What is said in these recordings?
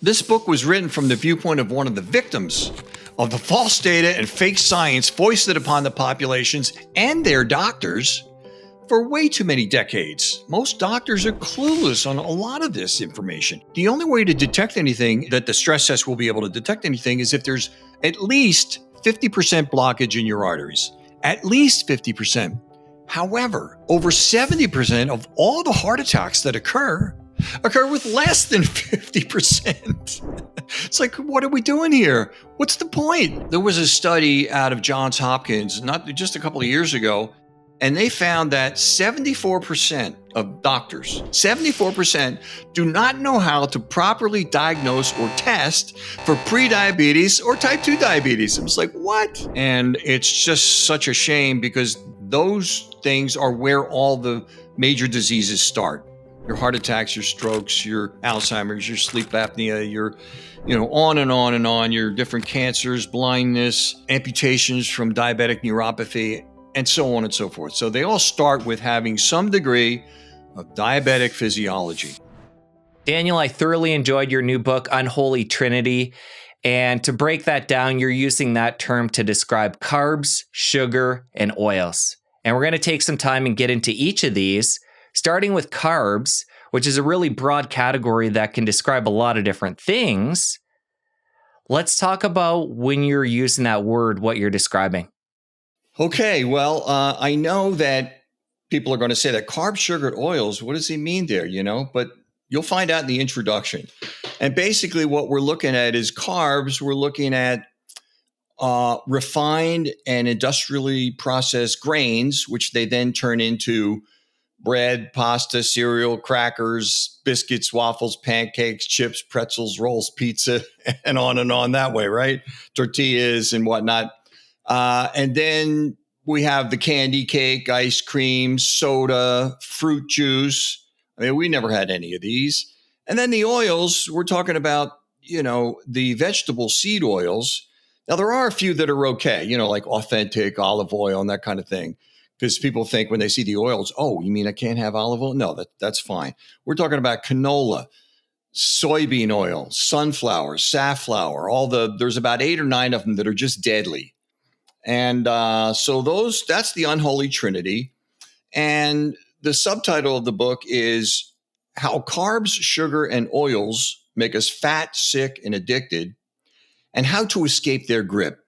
This book was written from the viewpoint of one of the victims of the false data and fake science foisted upon the populations and their doctors for way too many decades. Most doctors are clueless on a lot of this information. The only way to detect anything, that the stress test will be able to detect anything, is if there's at least 50% blockage in your arteries. At least 50%. However, over 70% of all the heart attacks that occur with less than 50%. It's like, what are we doing here? What's the point? There was a study out of Johns Hopkins, not just a couple of years ago, and they found that 74% of doctors, 74% do not know how to properly diagnose or test for prediabetes or type 2 diabetes. I was like, what? And it's just such a shame, because those things are where all the major diseases start. Your heart attacks, your strokes, your Alzheimer's, your sleep apnea, your, on and on and on, your different cancers, blindness, amputations from diabetic neuropathy, and so on and so forth. So they all start with having some degree of diabetic physiology. Daniel, I thoroughly enjoyed your new book, Unholy Trinity. And to break that down, you're using that term to describe carbs, sugar, and oils. And we're going to take some time and get into each of these, starting with carbs, which is a really broad category that can describe a lot of different things. Let's talk about, when you're using that word, what you're describing. Okay, well, I know that people are going to say that carbs, sugar, and oils, what does he mean there, But you'll find out in the introduction. And basically what we're looking at is carbs. We're looking at refined and industrially processed grains, which they then turn into bread, pasta, cereal, crackers, biscuits, waffles, pancakes, chips, pretzels, rolls, pizza, and on that way, right? Tortillas and whatnot. And then we have the candy cake, ice cream, soda, fruit juice. I mean, we never had any of these. And then the oils, we're talking about, the vegetable seed oils. Now, there are a few that are okay, like authentic olive oil and that kind of thing. Because people think when they see the oils, oh, you mean I can't have olive oil? No, that's fine. We're talking about canola, soybean oil, sunflower, safflower, there's about 8 or 9 of them that are just deadly. And so that's the Unholy Trinity. And the subtitle of the book is How Carbs, Sugar, and Oils Make Us Fat, Sick, and Addicted, and How to Escape Their Grip.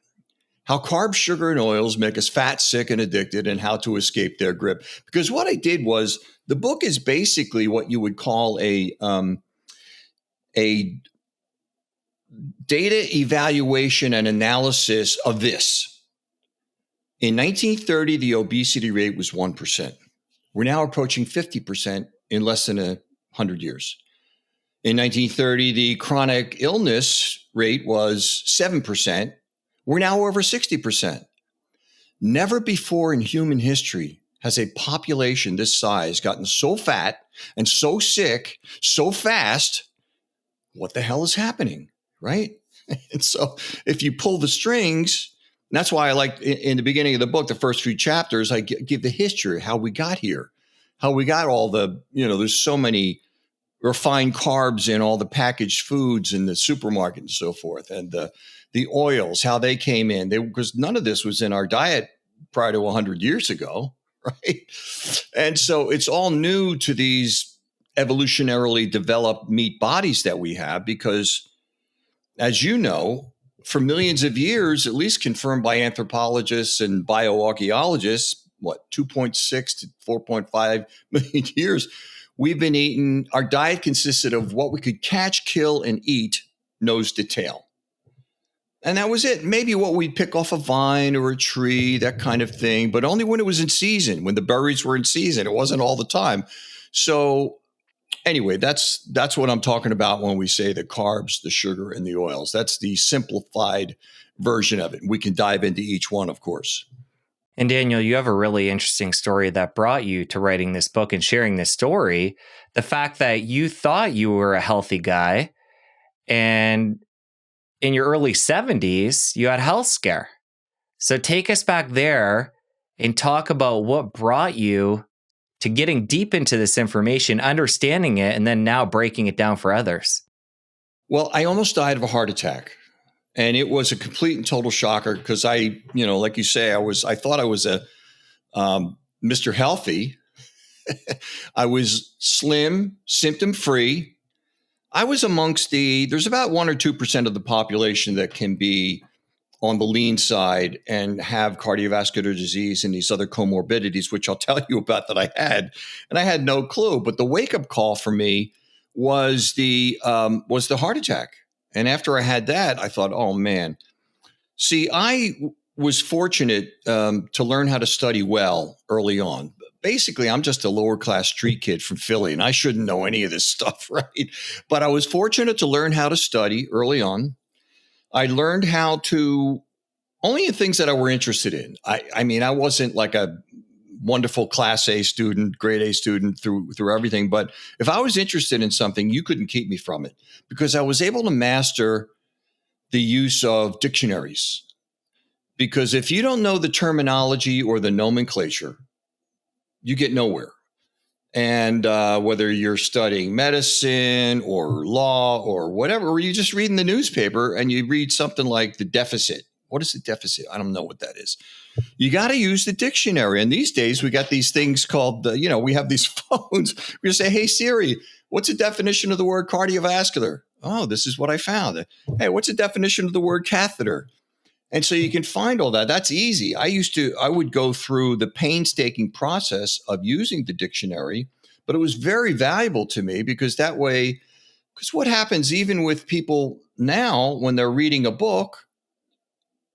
How carbs, sugar, and oils make us fat, sick, and addicted, and how to escape their grip. Because what I did was, the book is basically what you would call a data evaluation and analysis of this. In 1930, the obesity rate was 1%. We're now approaching 50% in less than 100 years. In 1930, the chronic illness rate was 7%. We're now over 60%. Never before in human history has a population this size gotten so fat and so sick so fast. What the hell is happening, right? And so if you pull the strings, that's why I like in the beginning of the book, the first few chapters, I give the history, how we got here, how we got all the, there's so many refined carbs in all the packaged foods in the supermarket and so forth. And the oils, how they came in, because none of this was in our diet prior to 100 years ago, right? And so it's all new to these evolutionarily developed meat bodies that we have, because, as you know, for millions of years, at least confirmed by anthropologists and bioarchaeologists, 2.6 to 4.5 million years, we've been eating, our diet consisted of what we could catch, kill, and eat nose to tail. And that was it. Maybe what we'd pick off a vine or a tree, that kind of thing, but only when it was in season, when the berries were in season. It wasn't all the time. So anyway, that's what I'm talking about when we say the carbs, the sugar, and the oils. That's the simplified version of it. We can dive into each one, of course. And Daniel, you have a really interesting story that brought you to writing this book and sharing this story. The fact that you thought you were a healthy guy, and in your early 70s, you had a health scare. So take us back there and talk about what brought you to getting deep into this information, understanding it, and then now breaking it down for others. Well, I almost died of a heart attack. And it was a complete and total shocker because like you say, I thought I was a Mr. Healthy. I was slim, symptom free. I was amongst there's about 1 or 2% of the population that can be on the lean side and have cardiovascular disease and these other comorbidities, which I'll tell you about that I had. And I had no clue. But the wake up call for me was the heart attack. And after I had that, I thought, oh man. See, I was fortunate to learn how to study well early on. Basically, I'm just a lower class street kid from Philly, and I shouldn't know any of this stuff, right? But I was fortunate to learn how to study early on. I learned how to only in things that I were interested in. I mean, I wasn't like a wonderful class A student, grade A student through everything. But if I was interested in something, you couldn't keep me from it because I was able to master the use of dictionaries. Because if you don't know the terminology or the nomenclature, you get nowhere. And whether you're studying medicine or law or whatever, or you're just reading the newspaper and you read something like the deficit. What is the deficit? I don't know what that is. You got to use the dictionary. And these days we got these things called, we have these phones. We say, hey, Siri, what's the definition of the word cardiovascular? Oh, this is what I found. Hey, what's the definition of the word catheter? And so you can find all that. That's easy. I would go through the painstaking process of using the dictionary, but it was very valuable to me because what happens even with people now when they're reading a book,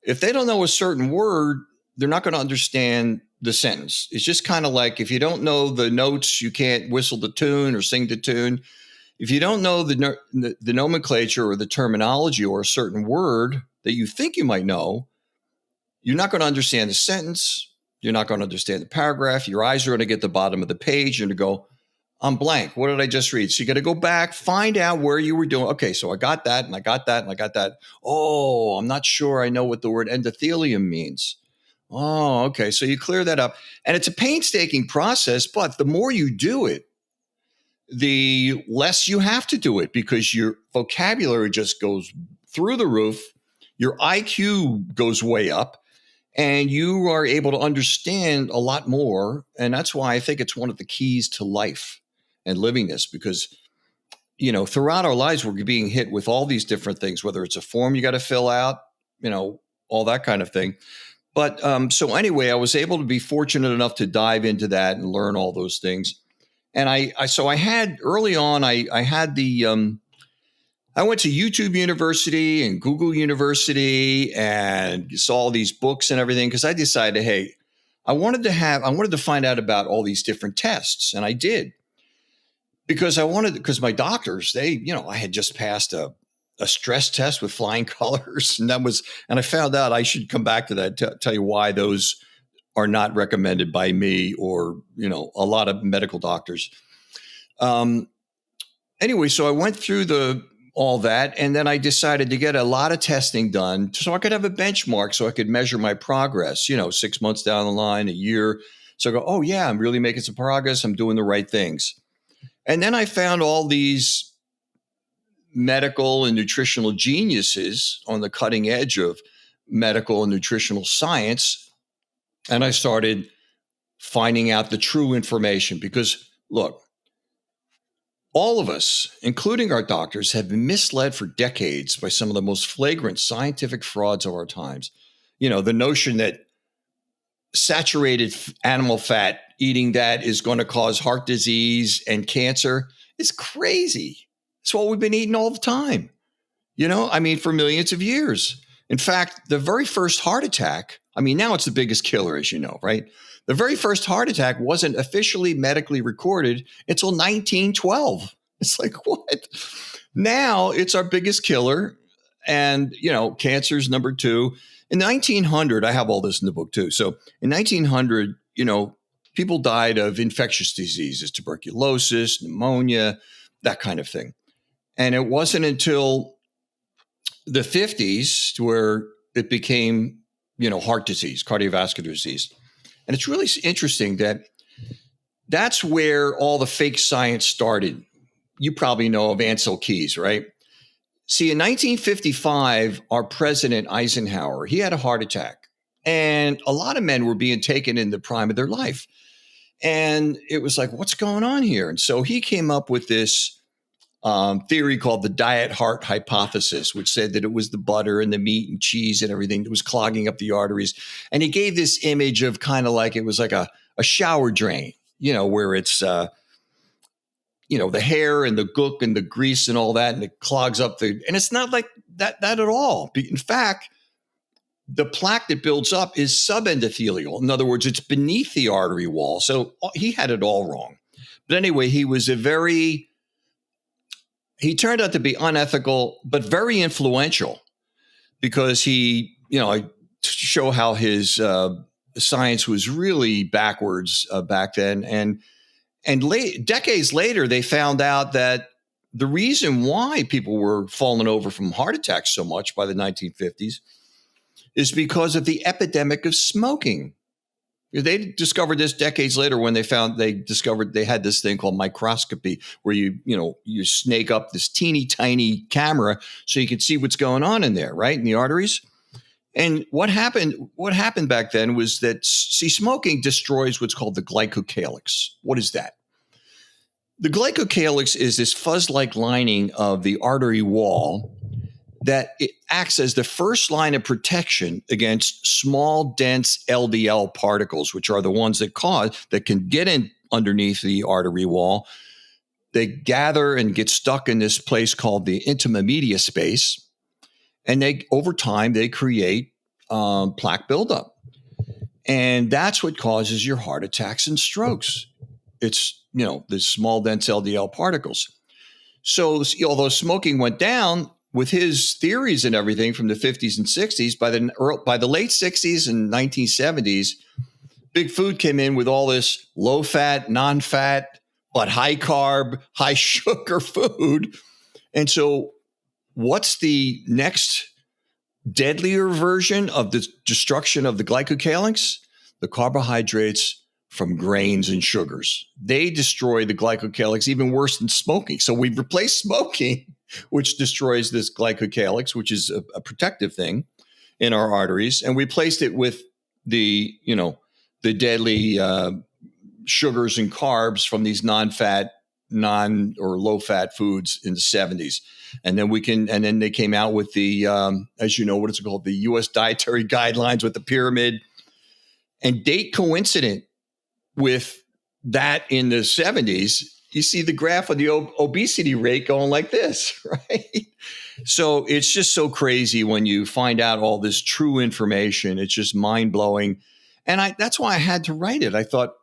if they don't know a certain word, they're not going to understand the sentence. It's just kind of like if you don't know the notes, you can't whistle the tune or sing the tune. If you don't know the nomenclature or the terminology or a certain word that you think you might know, you're not going to understand the sentence. You're not going to understand the paragraph. Your eyes are going to get to the bottom of the page and to go, I'm blank. What did I just read? So you got to go back, find out where you were doing. Okay, so I got that and I got that and I got that. Oh, I'm not sure I know what the word endothelium means. Oh, okay. So you clear that up. And it's a painstaking process, but the more you do it, the less you have to do it because your vocabulary just goes through the roof. Your IQ goes way up and you are able to understand a lot more. And that's why I think it's one of the keys to life and living this because, throughout our lives, we're being hit with all these different things, whether it's a form you got to fill out, all that kind of thing. But so anyway, I was able to be fortunate enough to dive into that and learn all those things. And I had early on, I had I went to YouTube University and Google University and saw all these books and everything because I decided, hey, I wanted to find out about all these different tests. And I did because my doctors, I had just passed a stress test with flying colors. And I found out I should come back to that, tell you why those are not recommended by me or, a lot of medical doctors. Anyway, so I went through all that, and then I decided to get a lot of testing done so I could have a benchmark so I could measure my progress, 6 months down the line, a year. So I go, oh yeah, I'm really making some progress. I'm doing the right things. And then I found all these medical and nutritional geniuses on the cutting edge of medical and nutritional science. And I started finding out the true information because, look, all of us, including our doctors, have been misled for decades by some of the most flagrant scientific frauds of our times. The notion that saturated animal fat, eating that is going to cause heart disease and cancer is crazy. It's what we've been eating all the time, for millions of years. In fact, the very first heart attack, now it's the biggest killer, as you know, right? The very first heart attack wasn't officially medically recorded until 1912. It's like, what? Now it's our biggest killer. And, cancer's number 2. In 1900, I have all this in the book too. So in 1900, people died of infectious diseases, tuberculosis, pneumonia, that kind of thing. And it wasn't until the 50s where it became, heart disease, cardiovascular disease. And it's really interesting that's where all the fake science started. You probably know of Ansel Keys, right? See, in 1955, our president Eisenhower, he had a heart attack. And a lot of men were being taken in the prime of their life. And it was like, what's going on here? And so he came up with this theory called the diet heart hypothesis, which said that it was the butter and the meat and cheese and everything that was clogging up the arteries. And he gave this image of kind of like it was like a shower drain, where it's, the hair and the gook and the grease and all that, and it clogs up and it's not like that at all. In fact, the plaque that builds up is subendothelial. In other words, it's beneath the artery wall. So he had it all wrong. But anyway, he turned out to be unethical, but very influential because he, to show how his science was really backwards back then. And decades later, they found out that the reason why people were falling over from heart attacks so much by the 1950s is because of the epidemic of smoking. They discovered this decades later when they discovered they had this thing called microscopy, where you snake up this teeny tiny camera so you could see what's going on in there, right, in the arteries. And what happened back then was that, smoking destroys what's called the glycocalyx. What is that? The glycocalyx is this fuzz-like lining of the artery wall that it acts as the first line of protection against small, dense LDL particles, which are the ones that can get in underneath the artery wall. They gather and get stuck in this place called the intima media space. And over time, they create plaque buildup. And that's what causes your heart attacks and strokes. It's, the small, dense LDL particles. So although smoking went down, with his theories and everything from the 50s and 60s, by the late 60s and 1970s, big food came in with all this low-fat, non-fat, but high-carb, high-sugar food. And so what's the next deadlier version of the destruction of the glycocalyx? The carbohydrates from grains and sugars. They destroy the glycocalyx even worse than smoking. So we've replaced smoking, which destroys this glycocalyx, which is a protective thing in our arteries. And we placed it with the deadly sugars and carbs from these non-fat, or low-fat foods in the 70s. And then they came out with the, as you know, what is it called? The U.S. dietary guidelines with the pyramid. And date coincident with that in the 70s, you see the graph of the obesity rate going like this, right? So it's just so crazy when you find out all this true information. It's just mind-blowing. And that's why I had to write it. I thought,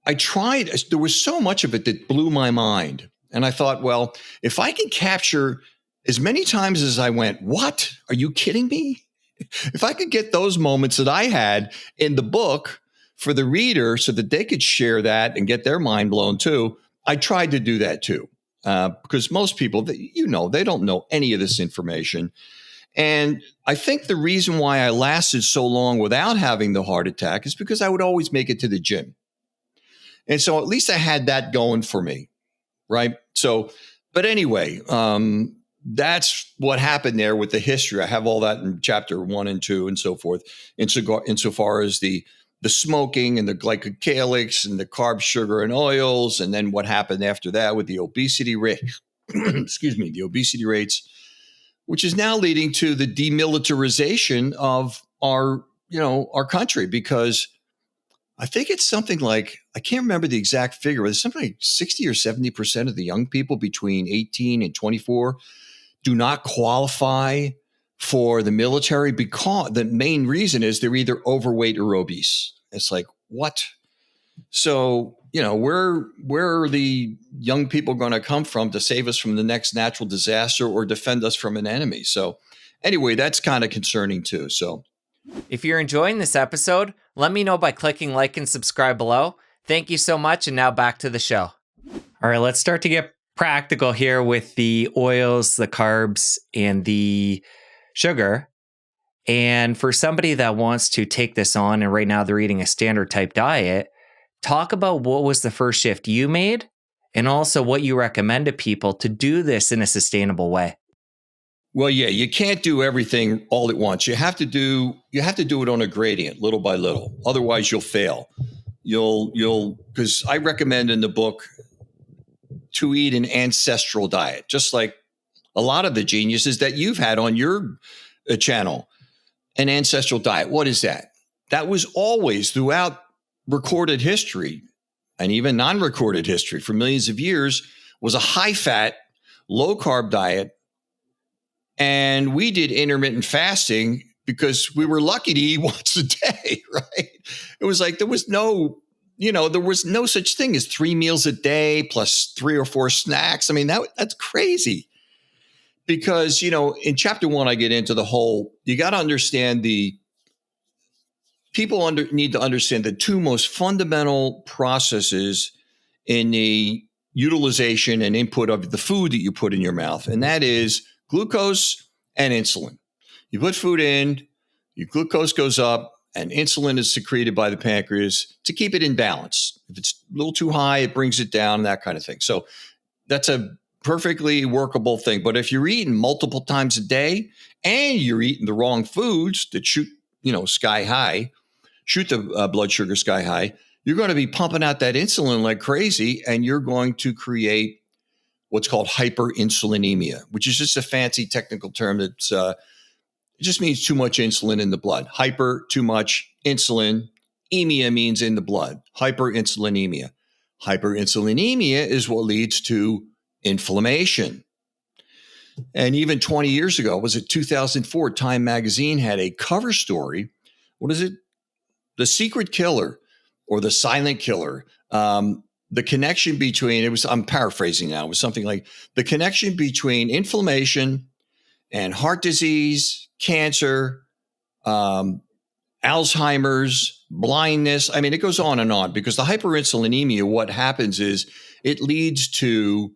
I tried, there was so much of it that blew my mind. And I thought, well, if I can capture as many times as I went, what? Are you kidding me? If I could get those moments that I had in the book for the reader so that they could share that and get their mind blown too, I tried to do that too. Because most people, they don't know any of this information. And I think the reason why I lasted so long without having the heart attack is because I would always make it to the gym. And so at least I had that going for me, right? So, but anyway, that's what happened there with the history. I have all that in chapter 1 and 2 and so forth, insofar as the smoking and the glycocalyx and the carb, sugar, and oils, and then what happened after that with the obesity rate, the obesity rates, which is now leading to the demilitarization of our country, because I think it's something like, I can't remember the exact figure, but it's something like 60 or 70% of the young people between 18 and 24 do not qualify for the military, because the main reason is they're either overweight or obese. It's like, what? So, where are the young people going to come from to save us from the next natural disaster or defend us from an enemy? So anyway, that's kind of concerning too. So if you're enjoying this episode, let me know by clicking like and subscribe below. Thank you so much. And now back to the show. All right, let's start to get practical here with the oils, the carbs, and the sugar. And for somebody that wants to take this on, and right now they're eating a standard type diet, talk about what was the first shift you made and also what you recommend to people to do this in a sustainable way. Well, yeah, you can't do everything all at once. You have to do it on a gradient, little by little. Otherwise, you'll fail. Because I recommend in the book to eat an ancestral diet, just like a lot of the geniuses that you've had on your channel. An ancestral diet. What is that? That was always throughout recorded history and even non-recorded history for millions of years was a high-fat, low-carb diet. And we did intermittent fasting because we were lucky to eat once a day, right? It was like there was no such thing as 3 meals a day plus 3 or 4 snacks. I mean, that's crazy. Because, in chapter 1, I get into the whole, you got to understand need to understand the 2 most fundamental processes in the utilization and input of the food that you put in your mouth. And that is glucose and insulin. You put food in, your glucose goes up, and insulin is secreted by the pancreas to keep it in balance. If it's a little too high, it brings it down, that kind of thing. So that's a perfectly workable thing. But if you're eating multiple times a day and you're eating the wrong foods that shoot the blood sugar sky high, you're going to be pumping out that insulin like crazy, and you're going to create what's called hyperinsulinemia, which is just a fancy technical term that's it just means too much insulin in the blood. Hyper, too much, insulin. Emia means in the blood. Hyperinsulinemia. Hyperinsulinemia is what leads to inflammation. And even 20 years ago, was it 2004, Time magazine had a cover story. What is it? The secret killer or the silent killer. The connection between, I'm paraphrasing now, it was something like the connection between inflammation and heart disease, cancer, Alzheimer's, blindness. I mean, it goes on and on, because the hyperinsulinemia, what happens is it leads to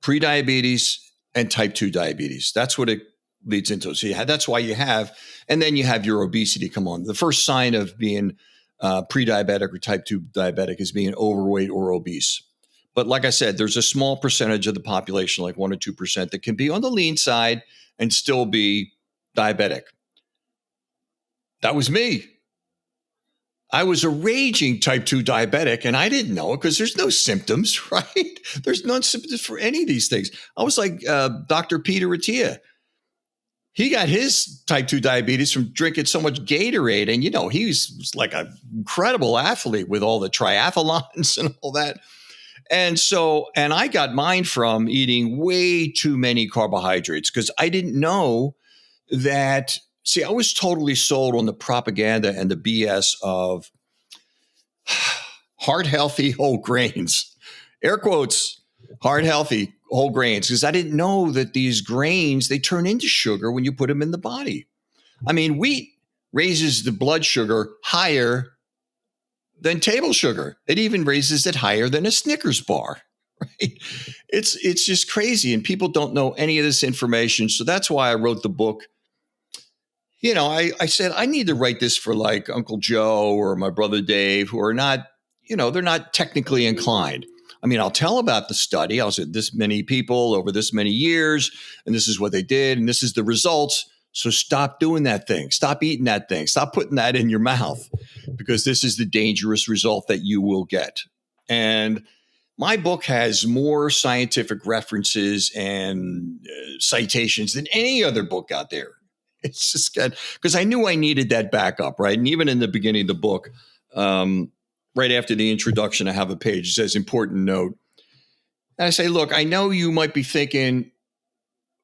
prediabetes and type 2 diabetes. That's what it leads into. So that's why and then you have your obesity come on. The first sign of being pre-diabetic or type 2 diabetic is being overweight or obese. But like I said, there's a small percentage of the population, like 1 or 2%, that can be on the lean side and still be diabetic. That was me. I was a raging type 2 diabetic, and I didn't know it because there's no symptoms, right? There's no symptoms for any of these things. I was like Dr. Peter Attia. He got his type 2 diabetes from drinking so much Gatorade. And, he was like an incredible athlete with all the triathlons and all that. And I got mine from eating way too many carbohydrates, because I didn't know that. See, I was totally sold on the propaganda and the BS of heart healthy whole grains, air quotes, heart healthy whole grains, because I didn't know that these grains, they turn into sugar when you put them in the body. I mean, wheat raises the blood sugar higher than table sugar. It even raises it higher than a Snickers bar. Right? It's just crazy, and people don't know any of this information. So that's why I wrote the book. I said, I need to write this for like Uncle Joe or my brother Dave, who are not, they're not technically inclined. I mean, I'll tell about the study. I'll say this many people over this many years, and this is what they did, and this is the results. So stop doing that thing. Stop eating that thing. Stop putting that in your mouth, because this is the dangerous result that you will get. And my book has more scientific references and citations than any other book out there. It's just good, because I knew I needed that backup, right? And even in the beginning of the book, right after the introduction, I have a page that says important note. And I say, look, I know you might be thinking,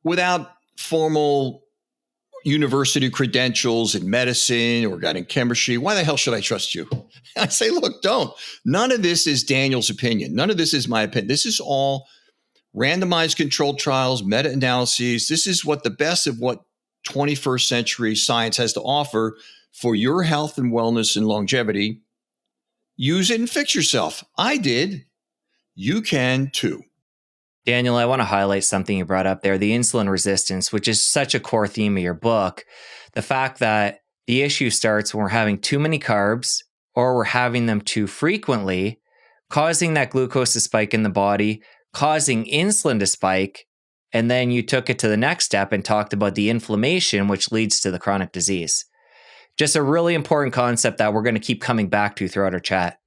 without formal university credentials in medicine or got in chemistry, why the hell should I trust you? I say, look, don't. None of this is Daniel's opinion. None of this is my opinion. This is all randomized controlled trials, meta-analyses. This is what the best of what 21st century science has to offer for your health and wellness and longevity. Use it and fix yourself. I did. You can too. Daniel, I want to highlight something you brought up there, the insulin resistance, which is such a core theme of your book. The fact that the issue starts when we're having too many carbs or we're having them too frequently causing that glucose to spike in the body, causing insulin to spike. And then you took it to the next step and talked about the inflammation, which leads to the chronic disease. Just a really important concept that we're going to keep coming back to throughout our chat.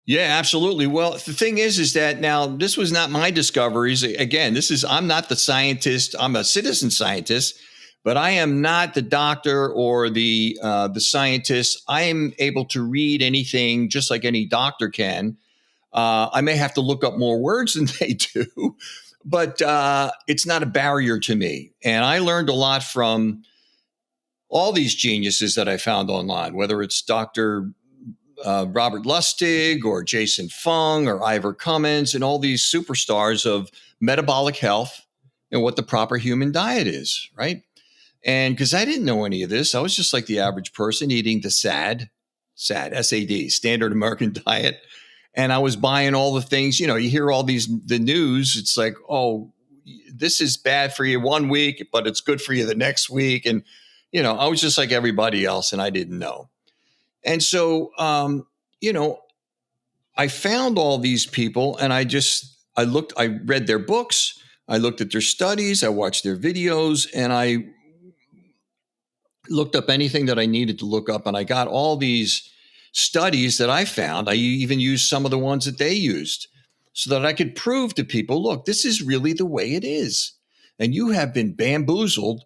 Yeah, absolutely. Well, the thing is that now this was not my discoveries. Again, I'm not the scientist. I'm a citizen scientist, but I am not the doctor or the scientist. I am able to read anything just like any doctor can. I may have to look up more words than they do, but it's not a barrier to me. And I learned a lot from all these geniuses that I found online, whether it's Dr. Robert Lustig or Jason Fung or Ivor Cummins and all these superstars of metabolic health and what the proper human diet is, right? And because I didn't know any of this, I was just like the average person eating the SAD, standard American diet. And I was buying all the things, you hear all the news. It's like, oh, this is bad for you 1 week, but it's good for you the next week. And, I was just like everybody else and I didn't know. And so, I found all these people and I read their books, I looked at their studies, I watched their videos, and I looked up anything that I needed to look up. And I got all these studies that I found. I even used some of the ones that they used so that I could prove to people, look, this is really the way it is. And you have been bamboozled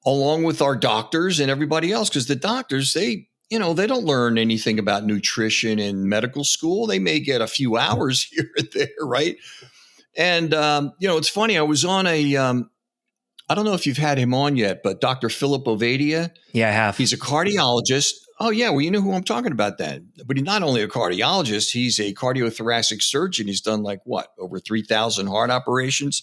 along with our doctors and everybody else, because the doctors, they don't learn anything about nutrition in medical school. They may get a few hours here and there, right? And, it's funny. I was on I don't know if you've had him on yet, but Dr. Philip Ovadia. Yeah, I have. He's a cardiologist. Oh, yeah. Well, you know who I'm talking about then. But he's not only a cardiologist, he's a cardiothoracic surgeon. He's done over 3,000 heart operations.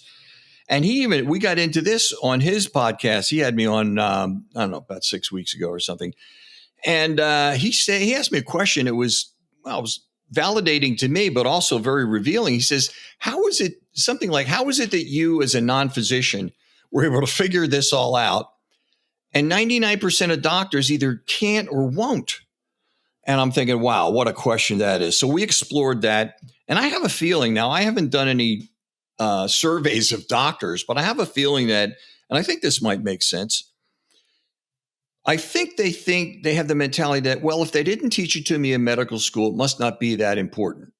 And we got into this on his podcast. He had me on, I don't know, about 6 weeks ago or something. And he asked me a question. It was validating to me, but also very revealing. He says, how is it that you as a non-physician were able to figure this all out? And 99% of doctors either can't or won't. And I'm thinking, wow, what a question that is. So we explored that. And I have a feeling now, I haven't done any surveys of doctors, but I have a feeling that, and I think this might make sense. I think they have the mentality that, well, if they didn't teach it to me in medical school, it must not be that important.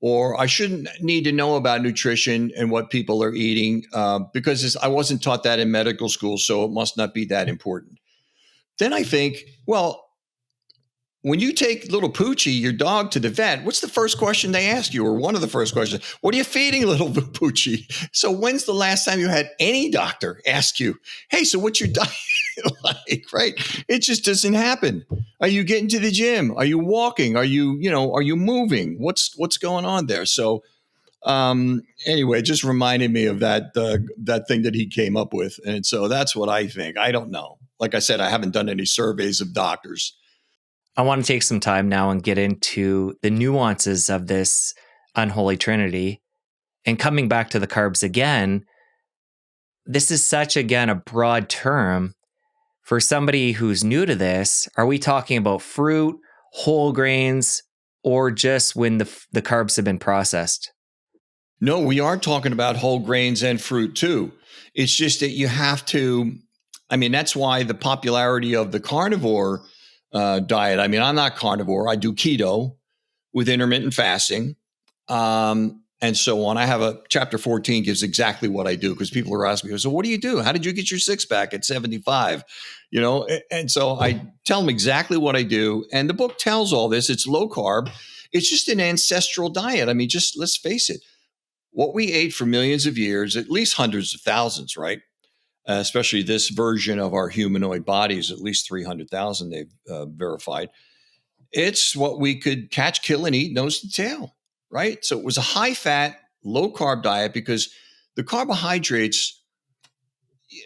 Or I shouldn't need to know about nutrition and what people are eating because I wasn't taught that in medical school, so it must not be that important. Then I think, well, when you take little Poochie, your dog, to the vet, what's the first question they ask you? Or one of the first questions, what are you feeding little Poochie? So when's the last time you had any doctor ask you, hey, so what's your diet like, right? It just doesn't happen. Are you getting to the gym? Are you walking? Are you moving? What's going on there? So anyway, it just reminded me of that thing that he came up with. And so that's what I think. I don't know. Like I said, I haven't done any surveys of doctors. I want to take some time now and get into the nuances of this unholy trinity. And coming back to the carbs again, this is such, again, a broad term. For somebody who's new to this, are we talking about fruit, whole grains, or just when the carbs have been processed? No, we are talking about whole grains and fruit too. It's just that you have to, that's why the popularity of the carnivore diet. I'm not carnivore. I do keto with intermittent fasting and so on. I have chapter 14 gives exactly what I do because people are asking me, so what do you do? How did you get your six pack at 75? And so I tell them exactly what I do. And the book tells all this. It's low carb. It's just an ancestral diet. Just let's face it. What we ate for millions of years, at least hundreds of thousands, right? Especially this version of our humanoid bodies, at least 300,000 they've verified. It's what we could catch, kill, and eat nose to tail, right? So it was a high-fat, low-carb diet because the carbohydrates,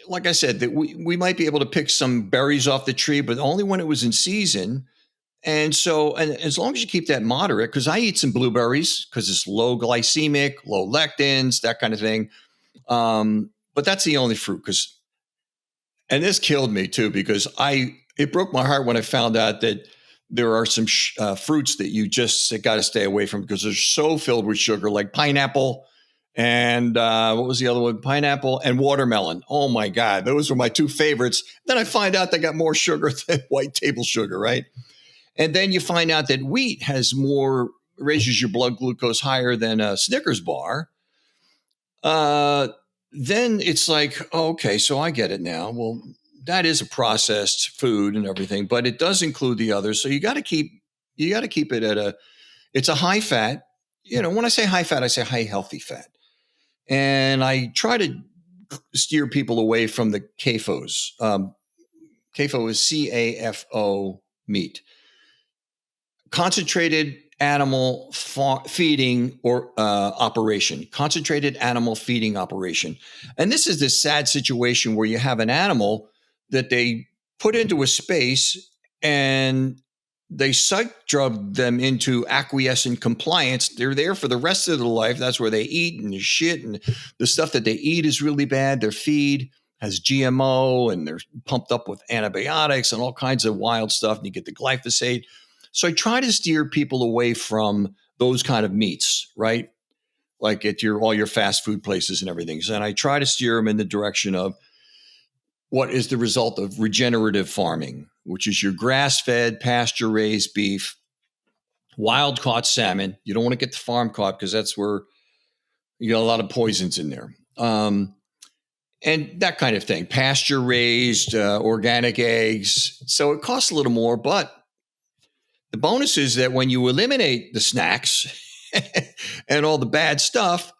like I said, that we might be able to pick some berries off the tree, but only when it was in season. And so, and as long as you keep that moderate, because I eat some blueberries because it's low glycemic, low lectins, that kind of thing. But that's the only fruit and this killed me too, because it broke my heart when I found out that there are some fruits that you just got to stay away from because they're so filled with sugar, like pineapple and what was the other one? Pineapple and watermelon. Oh my God, those were my two favorites. Then I find out they got more sugar than white table sugar, right? And then you find out that wheat raises your blood glucose higher than a Snickers bar. Then it's like, oh, okay, so I get it now. Well, that is a processed food and everything, but it does include the others. So you got to keep it it's a high fat. When I say high fat, I say high healthy fat. And I try to steer people away from the CAFOs. CAFO is CAFO meat. Concentrated animal feeding or operation. Concentrated animal feeding operation. And this is this sad situation where you have an animal that they put into a space and they drug them into acquiescent compliance. They're there for the rest of their life. That's where they eat and the shit. And the stuff that they eat is really bad. Their feed has GMO and they're pumped up with antibiotics and all kinds of wild stuff. And you get the glyphosate. So I try to steer people away from those kind of meats, right? Like at all your fast food places and everything. And I try to steer them in the direction of what is the result of regenerative farming, which is your grass-fed, pasture-raised beef, wild-caught salmon. You don't want to get the farm-caught because that's where you got a lot of poisons in there. And that kind of thing. Pasture-raised, organic eggs. So it costs a little more, but the bonus is that when you eliminate the snacks and all the bad stuff,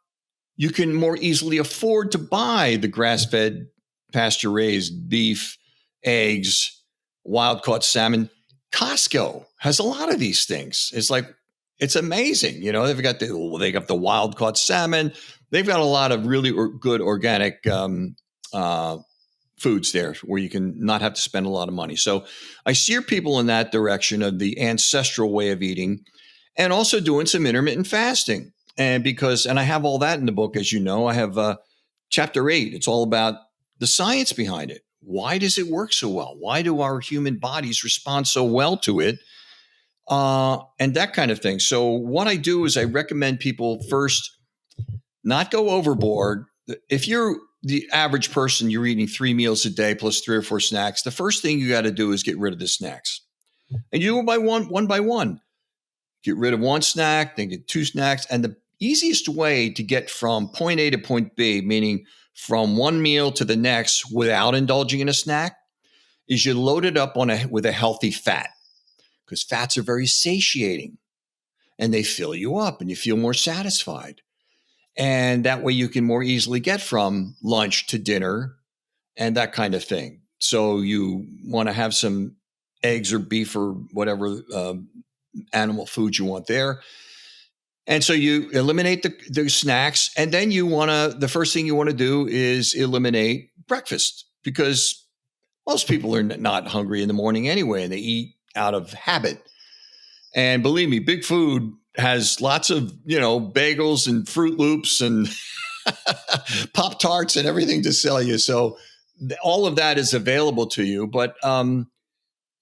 you can more easily afford to buy the grass-fed, pasture-raised beef, eggs, wild-caught salmon. Costco has a lot of these things. It's amazing. They've got the wild-caught salmon. They've got a lot of really good organic foods there where you can not have to spend a lot of money. So I steer people in that direction of the ancestral way of eating and also doing some intermittent fasting. And I have all that in the book, as you know. I have chapter 8. It's all about the science behind it. Why does it work so well? Why do our human bodies respond so well to it? And that kind of thing. So what I do is I recommend people first not go overboard. If you're the average person, you're eating 3 meals a day plus 3 or 4 snacks. The first thing you got to do is get rid of the snacks. And you do it one by one. Get rid of 1 snack, then get 2 snacks. And the easiest way to get from point A to point B, meaning from one meal to the next without indulging in a snack, is you load it up with a healthy fat, because fats are very satiating and they fill you up and you feel more satisfied. And that way you can more easily get from lunch to dinner and that kind of thing. So you want to have some eggs or beef or whatever animal food you want there. And so you eliminate the snacks. And then the first thing you want to do is eliminate breakfast, because most people are not hungry in the morning anyway, and they eat out of habit. And believe me, Big Food has lots of, bagels and Fruit Loops and Pop-Tarts and everything to sell you. So all of that is available to you. But,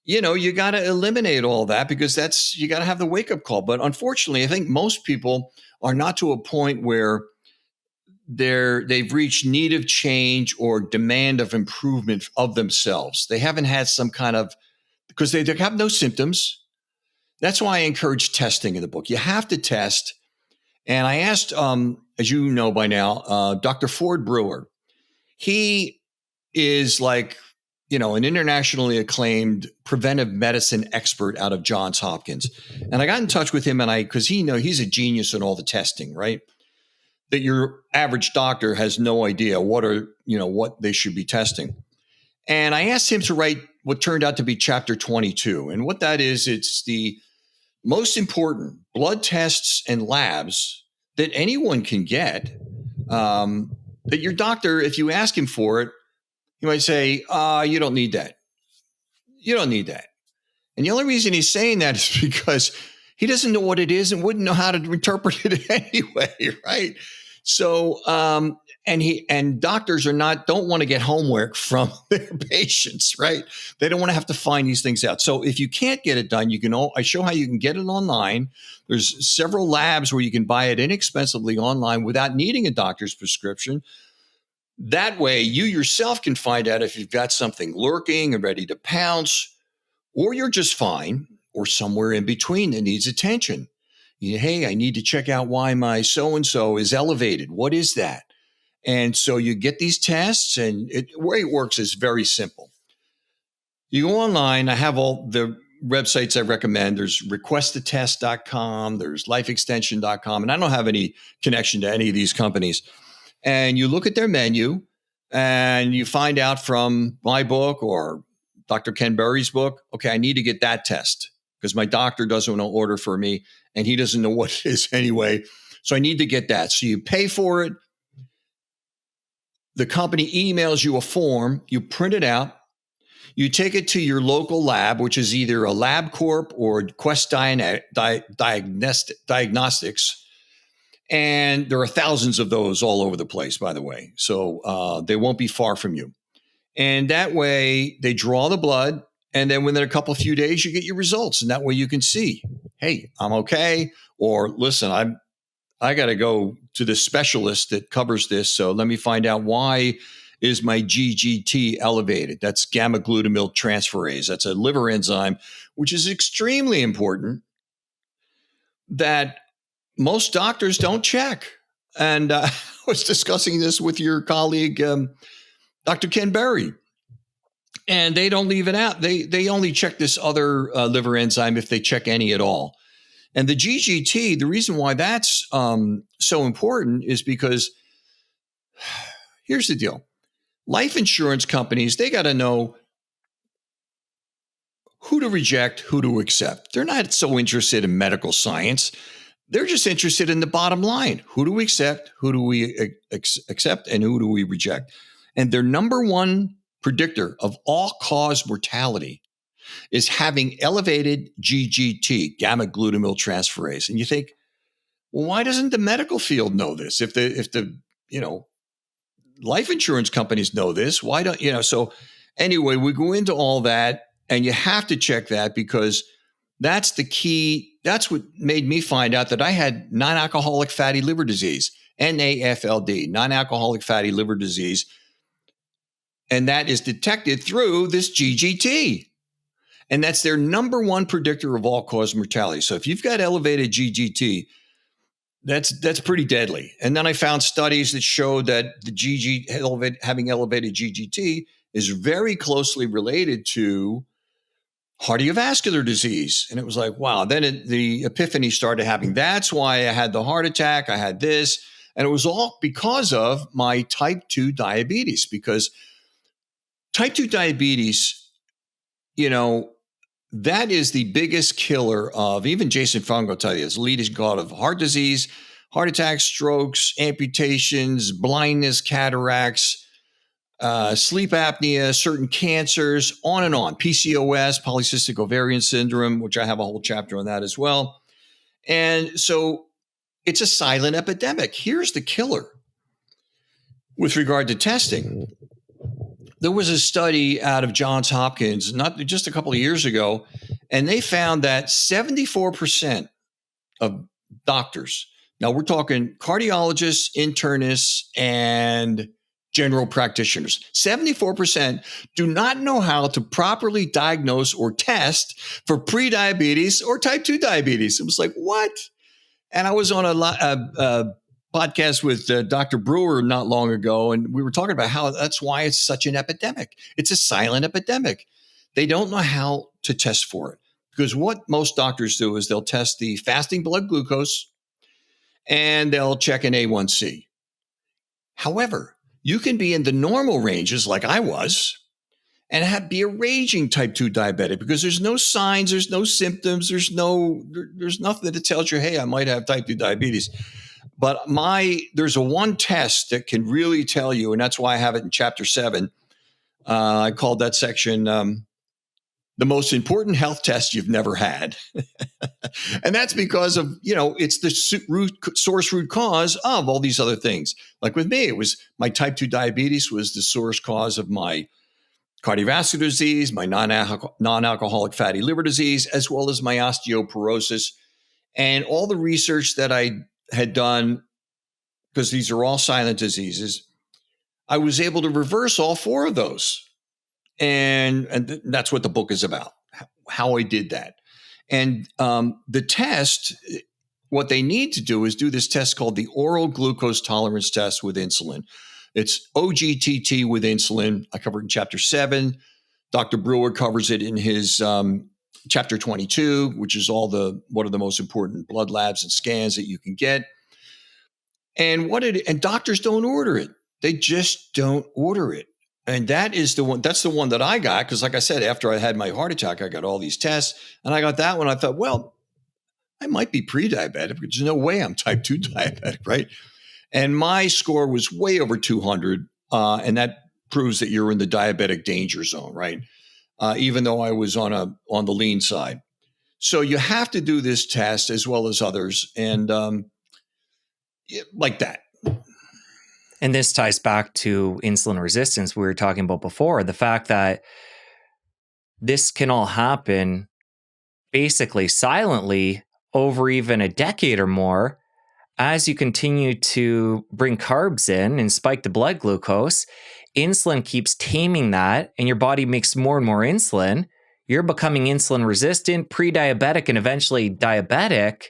you got to eliminate all that, because you got to have the wake-up call. But unfortunately, I think most people are not to a point where they've reached need of change or demand of improvement of themselves. They haven't had some kind of, because they have no symptoms. That's why I encourage testing in the book. You have to test. And I asked, as you know by now, Dr. Ford Brewer. He is an internationally acclaimed preventive medicine expert out of Johns Hopkins. And I got in touch with him because he's a genius in all the testing, right? That your average doctor has no idea what they should be testing. And I asked him to write what turned out to be chapter 22. And what that is, it's the most important blood tests and labs that anyone can get, that your doctor, if you ask him for it, he might say, you don't need that. You don't need that. And the only reason he's saying that is because he doesn't know what it is and wouldn't know how to interpret it anyway, right? So, and doctors don't want to get homework from their patients, right? They don't want to have to find these things out. So if you can't get it done, I show how you can get it online. There's several labs where you can buy it inexpensively online without needing a doctor's prescription. That way, you yourself can find out if you've got something lurking and ready to pounce, or you're just fine, or somewhere in between that needs attention. Hey, I need to check out why my so-and-so is elevated. What is that? And so you get these tests, and the way it works is very simple. You go online. I have all the websites I recommend. There's requestatest.com, there's lifeextension.com, and I don't have any connection to any of these companies. And you look at their menu, and you find out from my book or Dr. Ken Berry's book, okay, I need to get that test because my doctor doesn't want to order for me, and he doesn't know what it is anyway. So I need to get that. So you pay for it. The company emails you a form, you print it out, you take it to your local lab, which is either a LabCorp or Quest Diagnostics. And there are thousands of those all over the place, by the way. So they won't be far from you. And that way they draw the blood. And then within a few days, you get your results. And that way you can see, hey, I'm okay. Or listen, I got to go to the specialist that covers this. So let me find out why is my GGT elevated. That's gamma glutamyl transferase. That's a liver enzyme, which is extremely important that most doctors don't check. And I was discussing this with your colleague, Dr. Ken Berry, and they don't leave it out. They only check this other liver enzyme if they check any at all. And the GGT, the reason why that's so important is because here's the deal. Life insurance companies, they got to know who to reject, who to accept. They're not so interested in medical science. They're just interested in the bottom line. Who do we accept? Who do we accept? And who do we reject? And their number one predictor of all-cause mortality is having elevated GGT, gamma glutamyl transferase. And you think, well, why doesn't the medical field know this? If the life insurance companies know this, why don't so anyway, we go into all that, and you have to check that because that's the key. That's what made me find out that I had non-alcoholic fatty liver disease, NAFLD, non-alcoholic fatty liver disease. And that is detected through this GGT. And that's their number one predictor of all-cause mortality. So if you've got elevated GGT, that's pretty deadly. And then I found studies that showed that having elevated GGT is very closely related to cardiovascular disease. And it was like, wow. Then the epiphany started happening. That's why I had the heart attack. I had this. And it was all because of my type 2 diabetes, because type 2 diabetes, that is the biggest killer of, even Jason Fung will tell you, it's the leading cause of heart disease, heart attacks, strokes, amputations, blindness, cataracts, sleep apnea, certain cancers, on and on. PCOS, polycystic ovarian syndrome, which I have a whole chapter on that as well. And so it's a silent epidemic. Here's the killer with regard to testing. There was a study out of Johns Hopkins, not just a couple of years ago, and they found that 74% of doctors, now we're talking cardiologists, internists, and general practitioners, 74% do not know how to properly diagnose or test for prediabetes or type 2 diabetes. It was like, what? And I was on a podcast with Dr. Brewer not long ago, and we were talking about how that's why it's such an epidemic. It's a silent epidemic. They don't know how to test for it, because what most doctors do is they'll test the fasting blood glucose and they'll check an A1C. However, you can be in the normal ranges like I was and be a raging type 2 diabetic because there's no signs, there's no symptoms, there's nothing that tells you, hey, I might have type 2 diabetes. But there's a one test that can really tell you, and that's why I have it in chapter 7. I called that section the most important health test you've never had. And that's because of, it's the source root cause of all these other things. Like with me, it was my type 2 diabetes was the source cause of my cardiovascular disease, my non-alcoholic fatty liver disease, as well as my osteoporosis. And all the research that I had done, because these are all silent diseases, I was able to reverse all 4 of those. And that's what the book is about, how I did that. And the test, what they need to do is do this test called the oral glucose tolerance test with insulin. It's OGTT with insulin. I covered it in chapter 7. Dr. Brewer covers it in his chapter 22, which is what are the most important blood labs and scans that you can get. And doctors don't order it. They just don't order it. And that's the one that I got. Because like I said, after I had my heart attack, I got all these tests and I got that one. I thought, well, I might be pre-diabetic, but there's no way I'm type 2 diabetic, right? And my score was way over 200. And that proves that you're in the diabetic danger zone, right? Even though I was on the lean side. So you have to do this test as well as others. And like that. And this ties back to insulin resistance we were talking about before. The fact that this can all happen basically silently over even a decade or more as you continue to bring carbs in and spike the blood glucose. Insulin keeps taming that and your body makes more and more insulin. You're becoming insulin resistant, pre-diabetic, and eventually diabetic.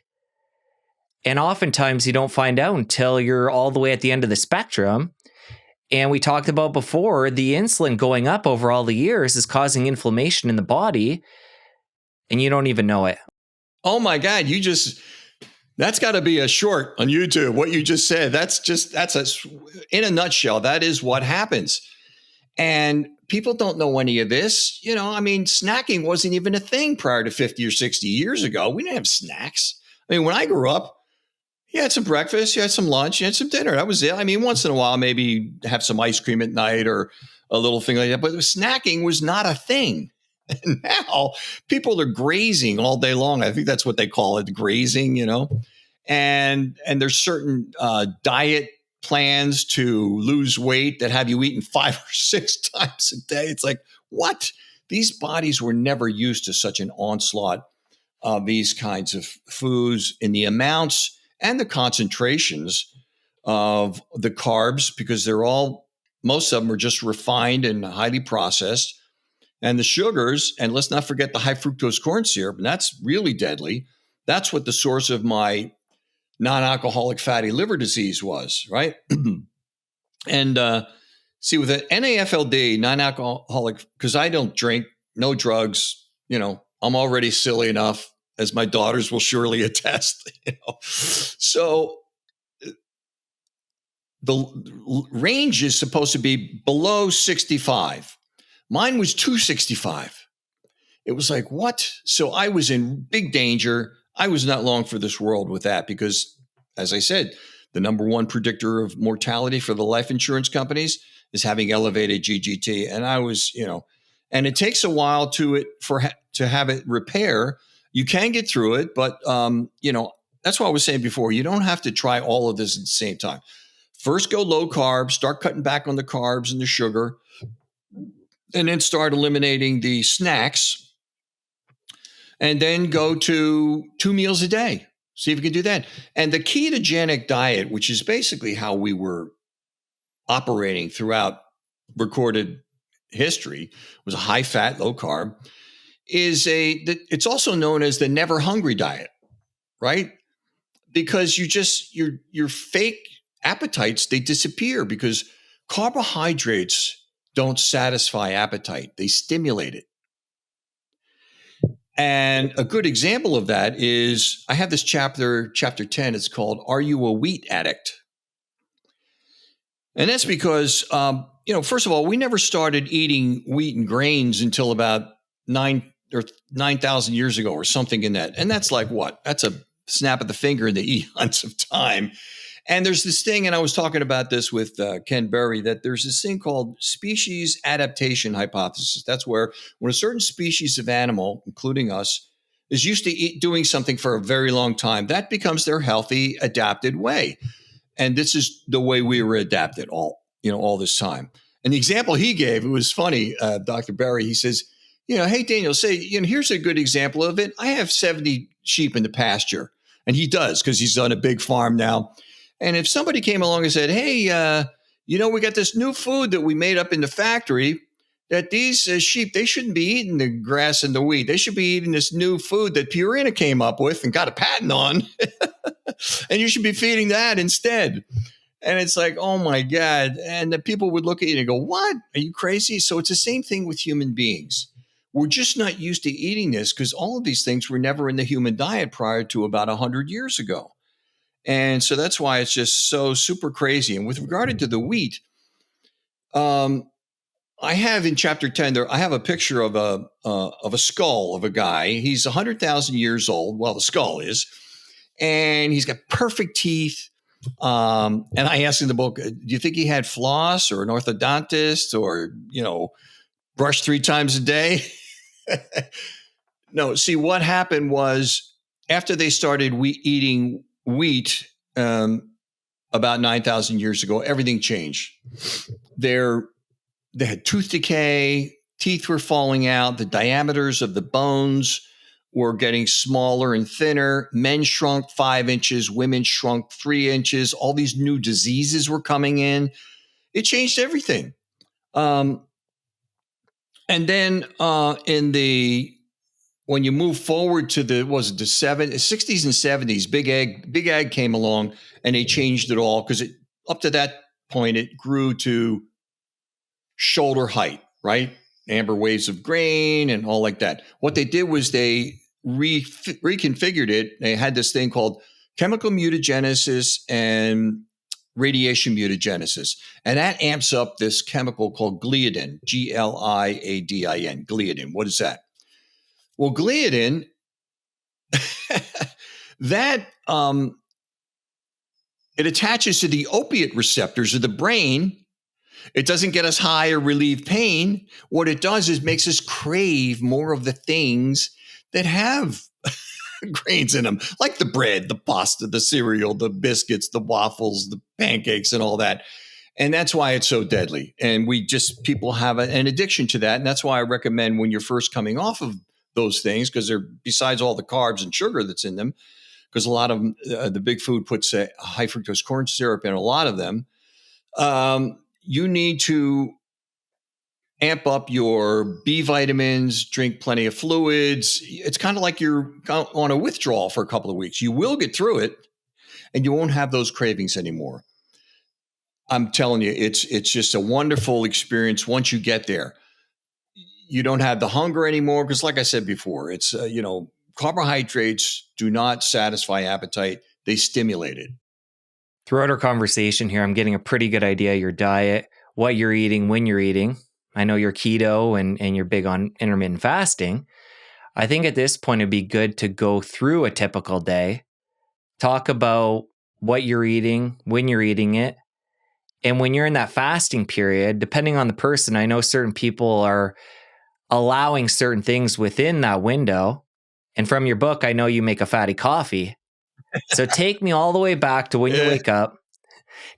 And oftentimes you don't find out until you're all the way at the end of the spectrum. And we talked about before, the insulin going up over all the years is causing inflammation in the body, and you don't even know it. Oh my God, that's got to be a short on YouTube. What you just said, in a nutshell, that is what happens. And people don't know any of this. Snacking wasn't even a thing prior to 50 or 60 years ago. We didn't have snacks. When I grew up, you had some breakfast, you had some lunch, you had some dinner. That was it. Once in a while, maybe have some ice cream at night or a little thing like that. But snacking was not a thing. And now people are grazing all day long. I think that's what they call it, grazing, And there's certain diet plans to lose weight that have you eating 5 or 6 times a day. It's like, what? These bodies were never used to such an onslaught of these kinds of foods in the amounts and the concentrations of the carbs, because most of them are just refined and highly processed. And the sugars, and let's not forget the high fructose corn syrup, and that's really deadly. That's what the source of my non-alcoholic fatty liver disease was, right? And see, with the NAFLD, non-alcoholic, because I don't drink, no drugs, I'm already silly enough, as my daughters will surely attest. So the range is supposed to be below 65. Mine was 265. It was like, what? So I was in big danger. I was not long for this world with that because, as I said, the number one predictor of mortality for the life insurance companies is having elevated GGT. And I was, and it takes a while to have it repair. You can get through it, but, that's what I was saying before. You don't have to try all of this at the same time. First, go low carb, start cutting back on the carbs and the sugar, and then start eliminating the snacks, and then go to 2 meals a day. See if you can do that. And the ketogenic diet, which is basically how we were operating throughout recorded history, was a high fat, low carb, it's also known as the never hungry diet, right? Because your fake appetites, they disappear because carbohydrates don't satisfy appetite. They stimulate it. And a good example of that is I have this chapter 10. It's called Are You a Wheat Addict? And that's because, first of all, we never started eating wheat and grains until about 9,000 years ago or something in that. And that's like what? That's a snap of the finger in the eons of time. And there's this thing, and I was talking about this with Ken Berry, that there's this thing called species adaptation hypothesis. That's where when a certain species of animal, including us, is used to doing something for a very long time, that becomes their healthy, adapted way. And this is the way we were adapted all this time. And the example he gave, it was funny, Dr. Berry, he says, hey, Daniel, here's a good example of it. I have 70 sheep in the pasture. And he does, because he's on a big farm now. And if somebody came along and said, hey, we got this new food that we made up in the factory, that these sheep, they shouldn't be eating the grass and the wheat. They should be eating this new food that Purina came up with and got a patent on. And you should be feeding that instead. And it's like, oh my God. And the people would look at you and go, what? Are you crazy? So it's the same thing with human beings. We're just not used to eating this because all of these things were never in the human diet prior to about 100 years ago. And so that's why it's just so super crazy. And with regard to the wheat, I have in chapter 10 there, I have a picture of a skull of a guy. He's 100,000 years old. Well, the skull is, and he's got perfect teeth. And I asked in the book, do you think he had floss or an orthodontist or, brush 3 times a day? No, see, what happened was after they started eating wheat about 9,000 years ago, everything changed. They had tooth decay, teeth were falling out, the diameters of the bones were getting smaller and thinner. Men shrunk 5 inches, women shrunk 3 inches. All these new diseases were coming in. It changed everything. And then when you move forward to the 60s and 70s, Big Ag came along and they changed it all because up to that point, it grew to shoulder height, right? Amber waves of grain and all like that. What they did was they reconfigured it. They had this thing called chemical mutagenesis and radiation mutagenesis. And that amps up this chemical called gliadin, Gliadin, gliadin. What is that? Well, gliadin, that it attaches to the opiate receptors of the brain. It doesn't get us high or relieve pain. What it does is makes us crave more of the things that have grains in them, like the bread, the pasta, the cereal, the biscuits, the waffles, the pancakes, and all that. And that's why it's so deadly. And people have an addiction to that. And that's why I recommend when you're first coming off of those things, because they're besides all the carbs and sugar that's in them, because a lot of them, the big food puts high fructose corn syrup in a lot of them. You need to amp up your B vitamins, drink plenty of fluids. It's kind of like you're on a withdrawal for a couple of weeks. You will get through it and you won't have those cravings anymore. I'm telling you, it's just a wonderful experience once you get there. You don't have the hunger anymore because, like I said before, it's, carbohydrates do not satisfy appetite. They stimulate it. Throughout our conversation here, I'm getting a pretty good idea of your diet, what you're eating, when you're eating. I know you're keto and you're big on intermittent fasting. I think at this point, it'd be good to go through a typical day, talk about what you're eating, when you're eating it. And when you're in that fasting period, depending on the person, I know certain people are allowing certain things within that window. And from your book, I know you make a fatty coffee. So take me all the way back to when you wake up.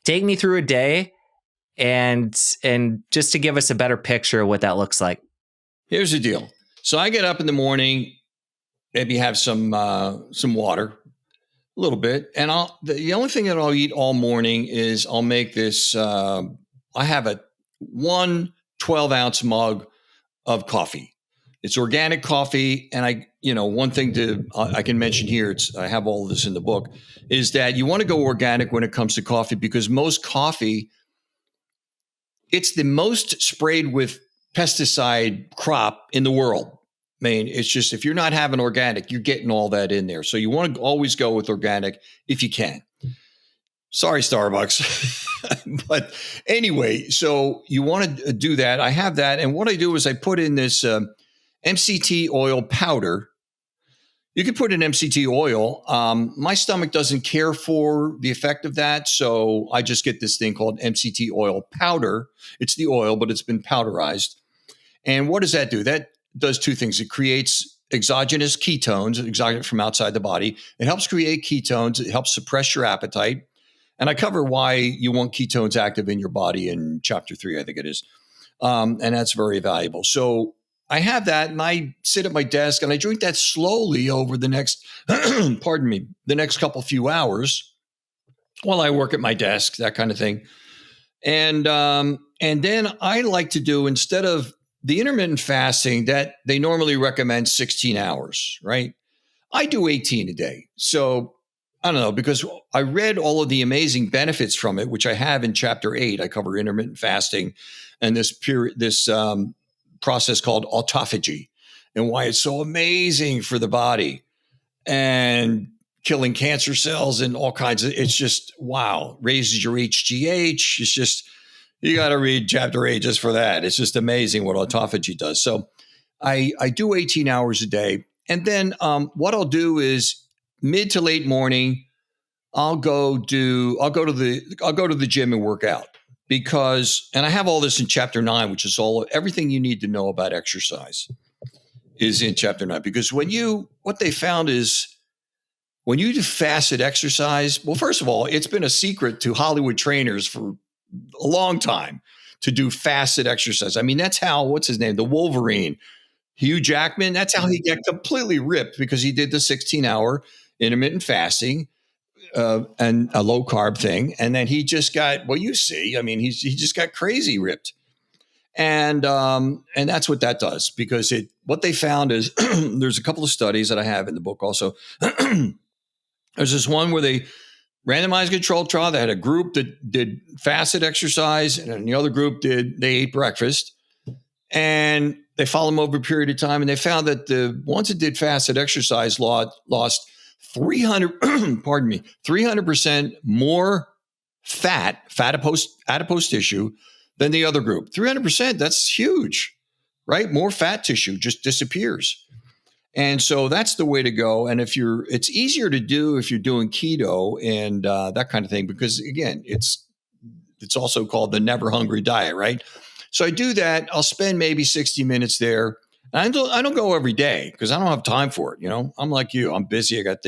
Take me through a day and just to give us a better picture of what that looks like. Here's the deal. So I get up in the morning, maybe have some water, a little bit. And the only thing that I'll eat all morning is I'll make this, I have one 12-ounce mug of coffee. It's organic coffee. And one thing I can mention here, I have all of this in the book, is that you want to go organic when it comes to coffee because most coffee, it's the most sprayed with pesticide crop in the world. I mean, it's just, if you're not having organic, you're getting all that in there. So you want to always go with organic if you can. Sorry, Starbucks. But anyway, so you want to do that. I have that. And what I do is I put in this MCT oil powder. You could put in MCT oil. My stomach doesn't care for the effect of that, so I just get this thing called MCT oil powder. It's the oil, but it's been powderized. And what does that do? That does two things. It creates exogenous ketones, exogenous from outside the body. It helps create ketones. It helps suppress your appetite. And I cover why you want ketones active in your body in chapter 3, I think it is. And that's very valuable. So I have that, and I sit at my desk and I drink that slowly over the next, pardon me, the next few hours while I work at my desk, that kind of thing. And then I like to do, instead of the intermittent fasting that they normally recommend 16 hours, right? I do 18 a day. So I don't know, because I read all of the amazing benefits from it, which I have in chapter 8. I cover intermittent fasting and this process called autophagy and why it's so amazing for the body and killing cancer cells and all kinds of, it's just, wow, raises your HGH. It's just, you got to read chapter 8 just for that. It's just amazing what autophagy does. So I do 18 hours a day. And then what I'll do is mid to late morning, I'll go to the gym and work out because, and I have all this in chapter 9, which is everything you need to know about exercise is in chapter 9. Because what they found is when you do fasted exercise, well, first of all, it's been a secret to Hollywood trainers for a long time to do fasted exercise. I mean, that's how, what's his name? The Wolverine, Hugh Jackman, that's how he got completely ripped because he did the 16-hour intermittent fasting and a low carb thing. And then he just got, well, you see, I mean, he just got crazy ripped. And that's what that does because what they found is there's a couple of studies that I have in the book also. There's this one where they randomized controlled trial. They had a group that did fasted exercise and then the other group they ate breakfast. And they followed them over a period of time, and they found that the ones that did fasted exercise lost 300% more fat adipose tissue than the other group. 300%, that's huge, right? More fat tissue just disappears. And so that's the way to go. And it's easier to do if you're doing keto and that kind of thing, because again, it's also called the never hungry diet, right? So I do that. I'll spend maybe 60 minutes there. And I don't go every day because I don't have time for it. You know, I'm like you. I'm busy. I got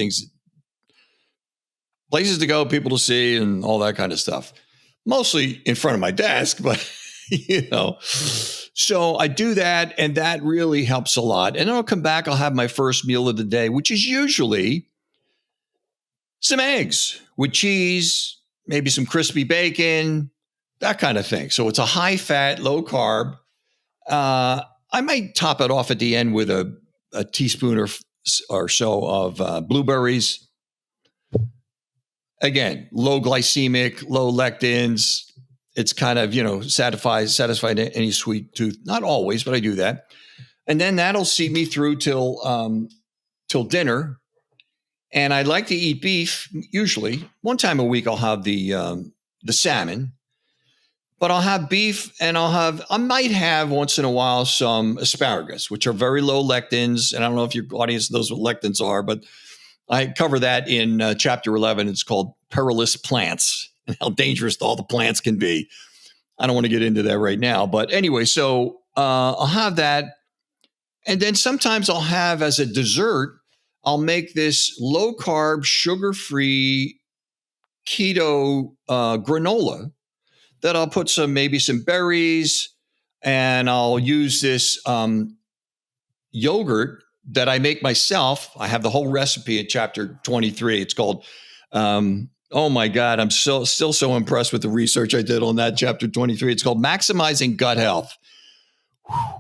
places to go, people to see, and all that kind of stuff. Mostly in front of my desk, but So I do that, and that really helps a lot. And then I'll come back. I'll have my first meal of the day, which is usually some eggs with cheese, maybe some crispy bacon, that kind of thing. So it's a high fat, low carb. I might top it off at the end with a teaspoon or so of blueberries. Again, low glycemic, low lectins. It's kind of, satisfied any sweet tooth. Not always, but I do that. And then that'll see me through till dinner. And I like to eat beef. Usually, one time a week, I'll have the salmon. But I'll have beef, and I might have once in a while some asparagus, which are very low lectins. And I don't know if your audience knows what lectins are, but I cover that in chapter 11. It's called Perilous Plants and how dangerous all the plants can be. I don't want to get into that right now. But anyway, so I'll have that. And then sometimes I'll have as a dessert, I'll make this low carb, sugar-free keto granola that I'll put maybe some berries, and I'll use this yogurt that I make myself. I have the whole recipe in chapter 23. It's called, oh my God, I'm still so impressed with the research I did on that chapter 23. It's called Maximizing Gut Health.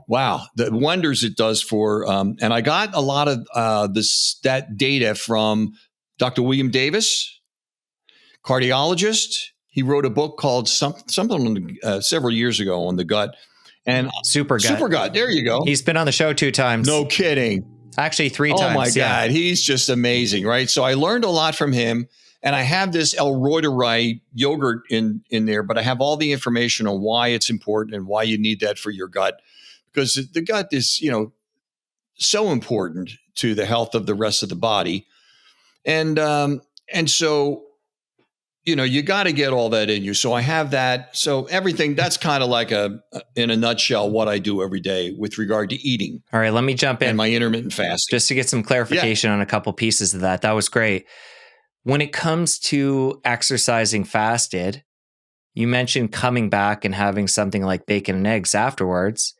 Wow, the wonders it does for, and I got a lot of that data from Dr. William Davis, cardiologist. He wrote a book called something several years ago on the gut. And Super Gut. There you go. He's been on the show 2 times. No kidding. Actually, 3 times. Oh my God. He's just amazing, right? So I learned a lot from him, and I have this L-Reuterite yogurt in there, but I have all the information on why it's important and why you need that for your gut, because the gut is, so important to the health of the rest of the body. And so, you got to get all that in you. So I have that. So everything, that's kind of like in a nutshell, what I do every day with regard to eating. All right, let me jump in. And my intermittent fasting. Just to get some clarification on a couple pieces of that. That was great. When it comes to exercising fasted, you mentioned coming back and having something like bacon and eggs afterwards.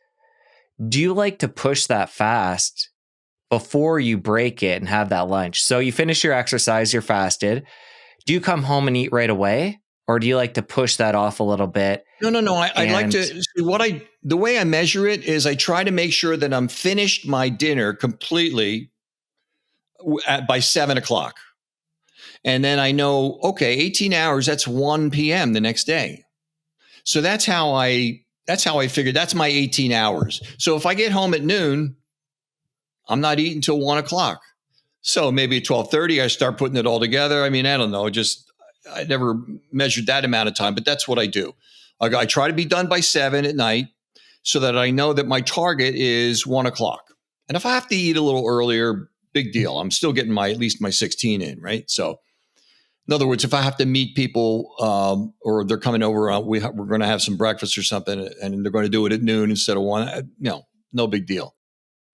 Do you like to push that fast before you break it and have that lunch? So you finish your exercise, you're fasted. Do you come home and eat right away? Or do you like to push that off a little bit? No. I like to, the way I measure it is I try to make sure that I'm finished my dinner completely by 7:00. And then I know, okay, 18 hours, that's 1 p.m. the next day. So that's how I figured that's my 18 hours. So if I get home at noon, I'm not eating until 1:00. So maybe at 12:30, I start putting it all together. I mean, I don't know. I never measured that amount of time, but that's what I do. I try to be done by 7 at night so that I know that my target is 1:00. And if I have to eat a little earlier, big deal. I'm still getting at least my 16 in, right? So in other words, if I have to meet people or they're coming over, we're going to have some breakfast or something, and they're going to do it at noon instead of 1, no big deal.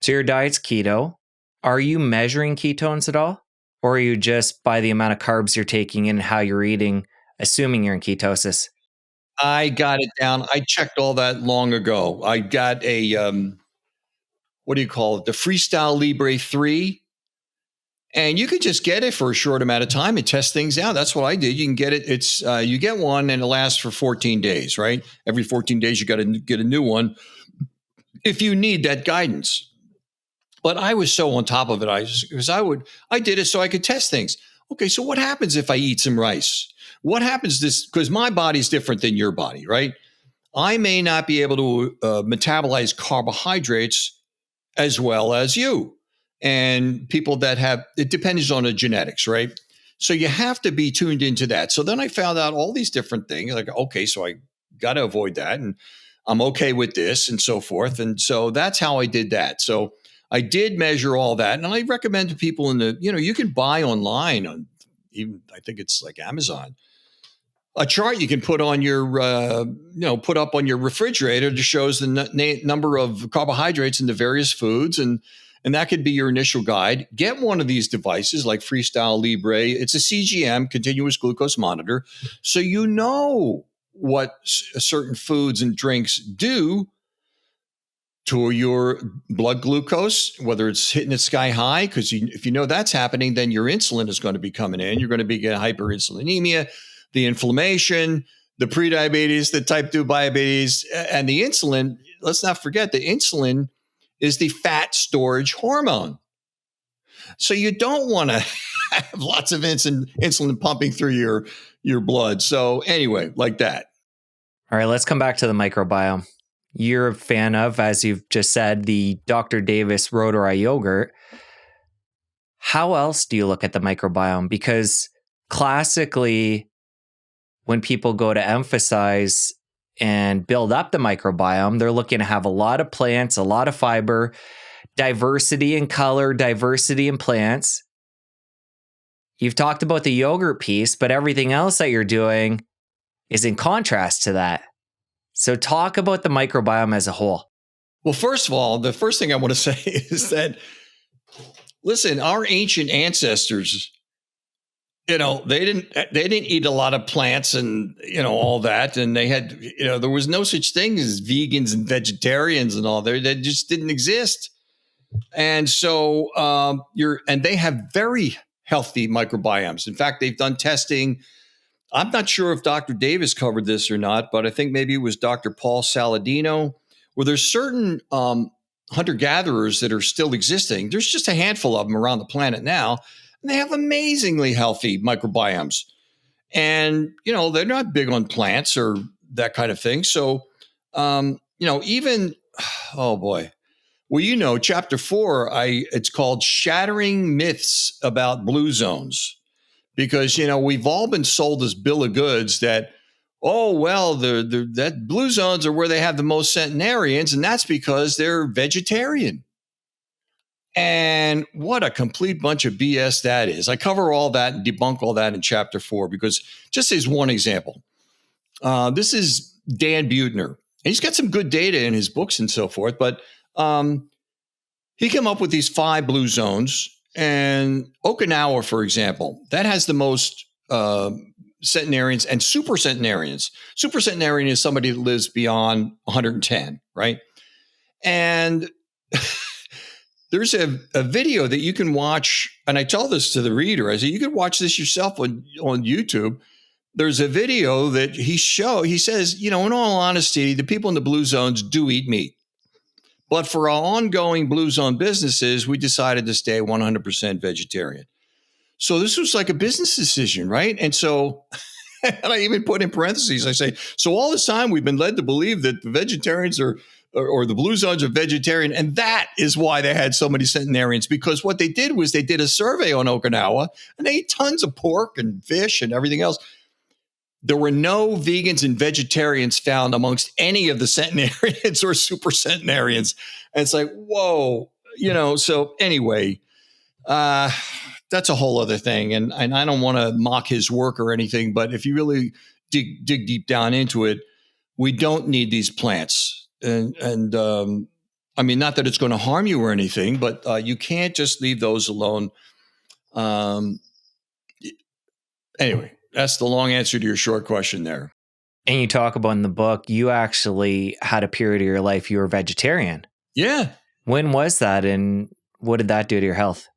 So your diet's keto. Are you measuring ketones at all? Or are you just by the amount of carbs you're taking in and how you're eating, assuming you're in ketosis? I got it down. I checked all that long ago. I got a, what do you call it? The Freestyle Libre 3. And you can just get it for a short amount of time and test things out. That's what I did. You can get it. It's you get one and it lasts for 14 days, right? Every 14 days, you got to get a new one if you need that guidance. But I was so on top of it. I did it so I could test things. Okay, so what happens if I eat some rice? What happens because my body's different than your body, right? I may not be able to metabolize carbohydrates as well as you. And people that it depends on the genetics, right? So you have to be tuned into that. So then I found out all these different things. Like, okay, so I got to avoid that. And I'm okay with this and so forth. And so that's how I did that. So I did measure all that. And I recommend to people you can buy online on even, I think it's like Amazon, a chart you can put on your, put up on your refrigerator that shows the number of carbohydrates in the various foods. And that could be your initial guide. Get one of these devices like Freestyle Libre. It's a CGM, continuous glucose monitor. So you know what certain foods and drinks do to your blood glucose, whether it's hitting it sky high, because if you know that's happening, then your insulin is going to be coming in. You're going to be getting hyperinsulinemia, the inflammation, the prediabetes, the type 2 diabetes, and the insulin. Let's not forget the insulin is the fat storage hormone. So you don't want to have lots of insulin pumping through your blood. So anyway, like that. All right, let's come back to the microbiome. You're a fan of, as you've just said, the Dr. Davis Rotori yogurt. How else do you look at the microbiome? Because classically, when people go to emphasize and build up the microbiome, they're looking to have a lot of plants, a lot of fiber, diversity in color, diversity in plants. You've talked about the yogurt piece, but everything else that you're doing is in contrast to that. So talk about the microbiome as a whole. Well, first of all, the first thing I want to say is that, listen, our ancient ancestors, they didn't eat a lot of plants and, all that. And they had, there was no such thing as vegans and vegetarians and all that. They just didn't exist. And so and they have very healthy microbiomes. In fact, they've done testing. I'm not sure if Dr. Davis covered this or not, but I think maybe it was Dr. Paul Saladino, where there's certain hunter-gatherers that are still existing. There's just a handful of them around the planet now. And they have amazingly healthy microbiomes. And, they're not big on plants or that kind of thing. So, even, oh boy. Well, chapter 4, it's called Shattering Myths About Blue Zones. Because, we've all been sold this bill of goods that, that blue zones are where they have the most centenarians. And that's because they're vegetarian. And what a complete bunch of BS that is. I cover all that and debunk all that in chapter 4 because just as one example, this is Dan Buettner. He's got some good data in his books and so forth, but he came up with these 5 blue zones. And Okinawa, for example, that has the most centenarians and super centenarians. Super centenarian is somebody that lives beyond 110, right? And there's a video that you can watch, and I tell this to the reader. I say, you can watch this yourself on YouTube. There's a video that he says, in all honesty, the people in the blue zones do eat meat. But for our ongoing blue zone businesses, we decided to stay 100% vegetarian. So this was like a business decision, right? And so, and I even put in parentheses, I say, so all this time we've been led to believe that the vegetarians or the blue zones are vegetarian. And that is why they had so many centenarians, because what they did was they did a survey on Okinawa and they ate tons of pork and fish and everything else. There were no vegans and vegetarians found amongst any of the centenarians or super centenarians. And it's like, whoa, so anyway, that's a whole other thing. And I don't want to mock his work or anything, but if you really dig deep down into it, we don't need these plants. And I mean, not that it's going to harm you or anything, but you can't just leave those alone. Anyway, that's the long answer to your short question there. And you talk about in the book, you actually had a period of your life you were vegetarian. Yeah. When was that, and what did that do to your health?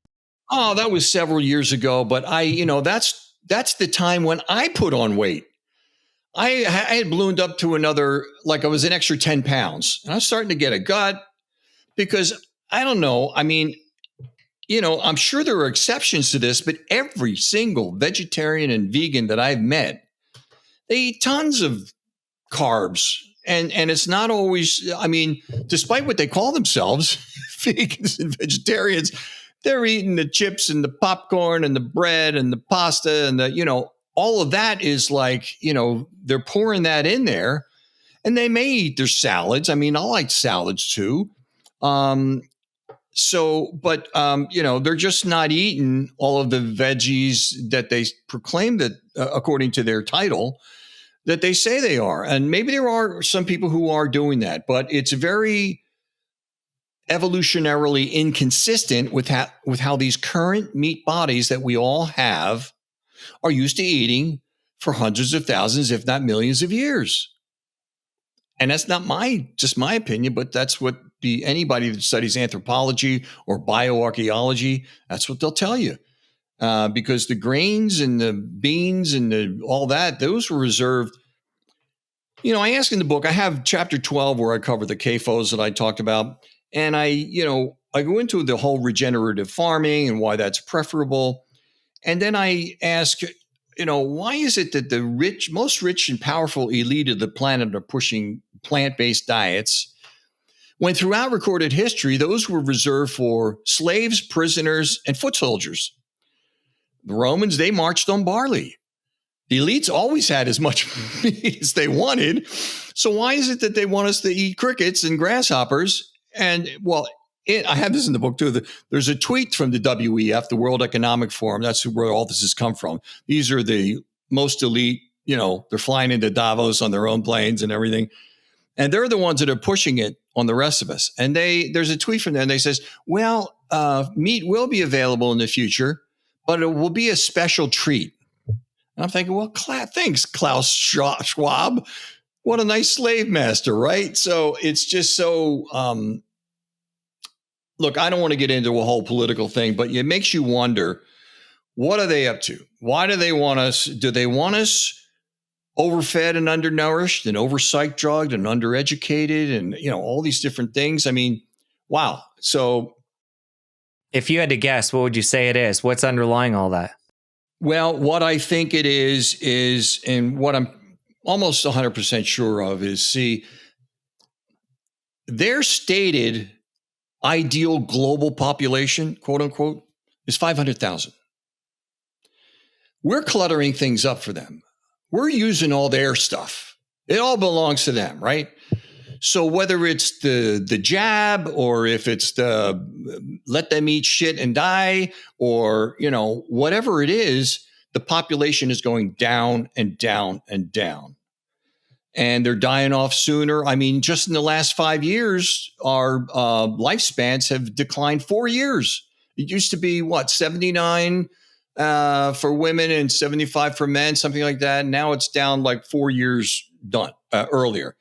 Oh, that was several years ago, but that's the time when I put on weight. I had ballooned up to another, like I was an extra 10 pounds, and I was starting to get a gut because I don't know. I mean, I'm sure there are exceptions to this, but every single vegetarian and vegan that I've met, they eat tons of carbs. And it's not always, I mean, despite what they call themselves, vegans and vegetarians, they're eating the chips and the popcorn and the bread and the pasta and all of that is like, they're pouring that in there, and they may eat their salads. I mean, I like salads too. They're just not eating all of the veggies that they proclaim that, according to their title, that they say they are. And maybe there are some people who are doing that, but it's very evolutionarily inconsistent with how these current meat bodies that we all have are used to eating for hundreds of thousands, if not millions of years. And that's not just my opinion, but that's what anybody that studies anthropology or bioarchaeology, that's what they'll tell you. Because the grains and the beans and all that, those were reserved. I ask in the book, I have chapter 12 where I cover the CAFOs that I talked about. And I go into the whole regenerative farming and why that's preferable. And then I ask, why is it that the most rich and powerful elite of the planet are pushing plant-based diets when throughout recorded history, those were reserved for slaves, prisoners, and foot soldiers? The Romans, they marched on barley. The elites always had as much meat as they wanted. So why is it that they want us to eat crickets and grasshoppers? And I have this in the book too. There's a tweet from the WEF, the World Economic Forum. That's where all this has come from. These are the most elite, they're flying into Davos on their own planes and everything. And they're the ones that are pushing it on the rest of us. And there's a tweet from them. They says, meat will be available in the future, but it will be a special treat. And I'm thinking, thanks, Klaus Schwab. What a nice slave master, right? So it's just so, look, I don't want to get into a whole political thing, but it makes you wonder, what are they up to? Why do they want us? Do they want us overfed and undernourished and over-psych drugged and undereducated and, all these different things? I mean, wow. So if you had to guess, what would you say it is? What's underlying all that? Well, what I think it is, and what I'm almost 100% sure of is, their stated ideal global population, quote unquote, is 500,000. We're cluttering things up for them. We're using all their stuff. It all belongs to them, right? So whether it's the jab, or if it's the let them eat shit and die, or whatever it is, the population is going down and down and down, and they're dying off sooner. I mean, just in the last 5 years, our lifespans have declined 4 years. It used to be 79 for women and 75 for men, something like that. Now it's down like 4 years earlier.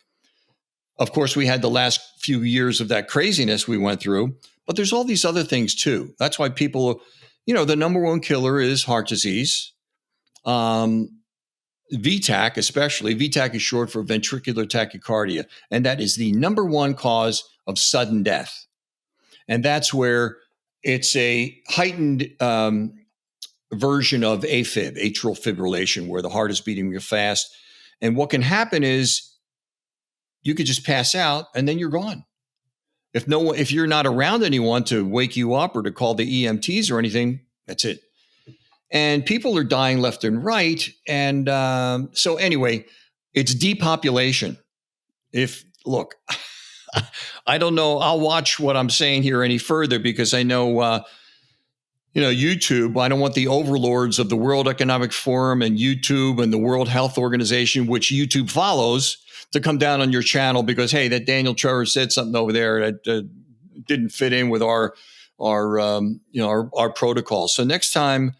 Of course, we had the last few years of that craziness we went through, but there's all these other things too. That's why people, the number one killer is heart disease. VTAC, especially. VTAC is short for ventricular tachycardia, and that is the number one cause of sudden death. And that's where it's a heightened version of AFib, atrial fibrillation, where the heart is beating real fast. And what can happen is you could just pass out and then you're gone. If you're not around anyone to wake you up or to call the EMTs or anything, that's it. And people are dying left and right. And so anyway, it's depopulation. Look, I don't know. I'll watch what I'm saying here any further, because I know, YouTube, I don't want the overlords of the World Economic Forum and YouTube and the World Health Organization, which YouTube follows, to come down on your channel because, hey, that Daniel Trevor said something over there that didn't fit in with our protocol. So next time,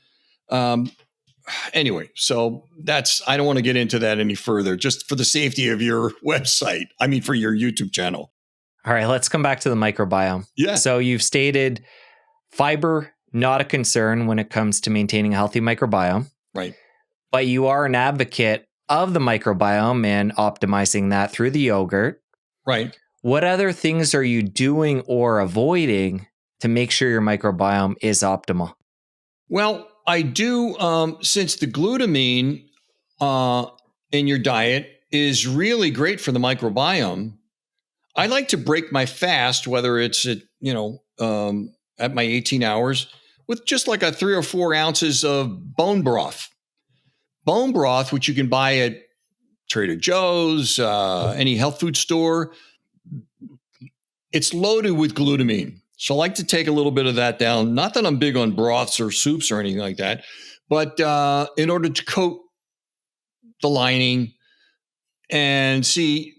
anyway, so I don't want to get into that any further, just for the safety of your website. I mean, for your YouTube channel. All right, let's come back to the microbiome. Yeah. So you've stated fiber, not a concern when it comes to maintaining a healthy microbiome. Right. But you are an advocate of the microbiome and optimizing that through the yogurt. Right. What other things are you doing or avoiding to make sure your microbiome is optimal? Well, I do, since the glutamine in your diet is really great for the microbiome, I like to break my fast, whether it's at my 18 hours, with just like a 3 or 4 ounces of bone broth. Bone broth, which you can buy at Trader Joe's, any health food store, it's loaded with glutamine. So I like to take a little bit of that down. Not that I'm big on broths or soups or anything like that, but in order to coat the lining. And see,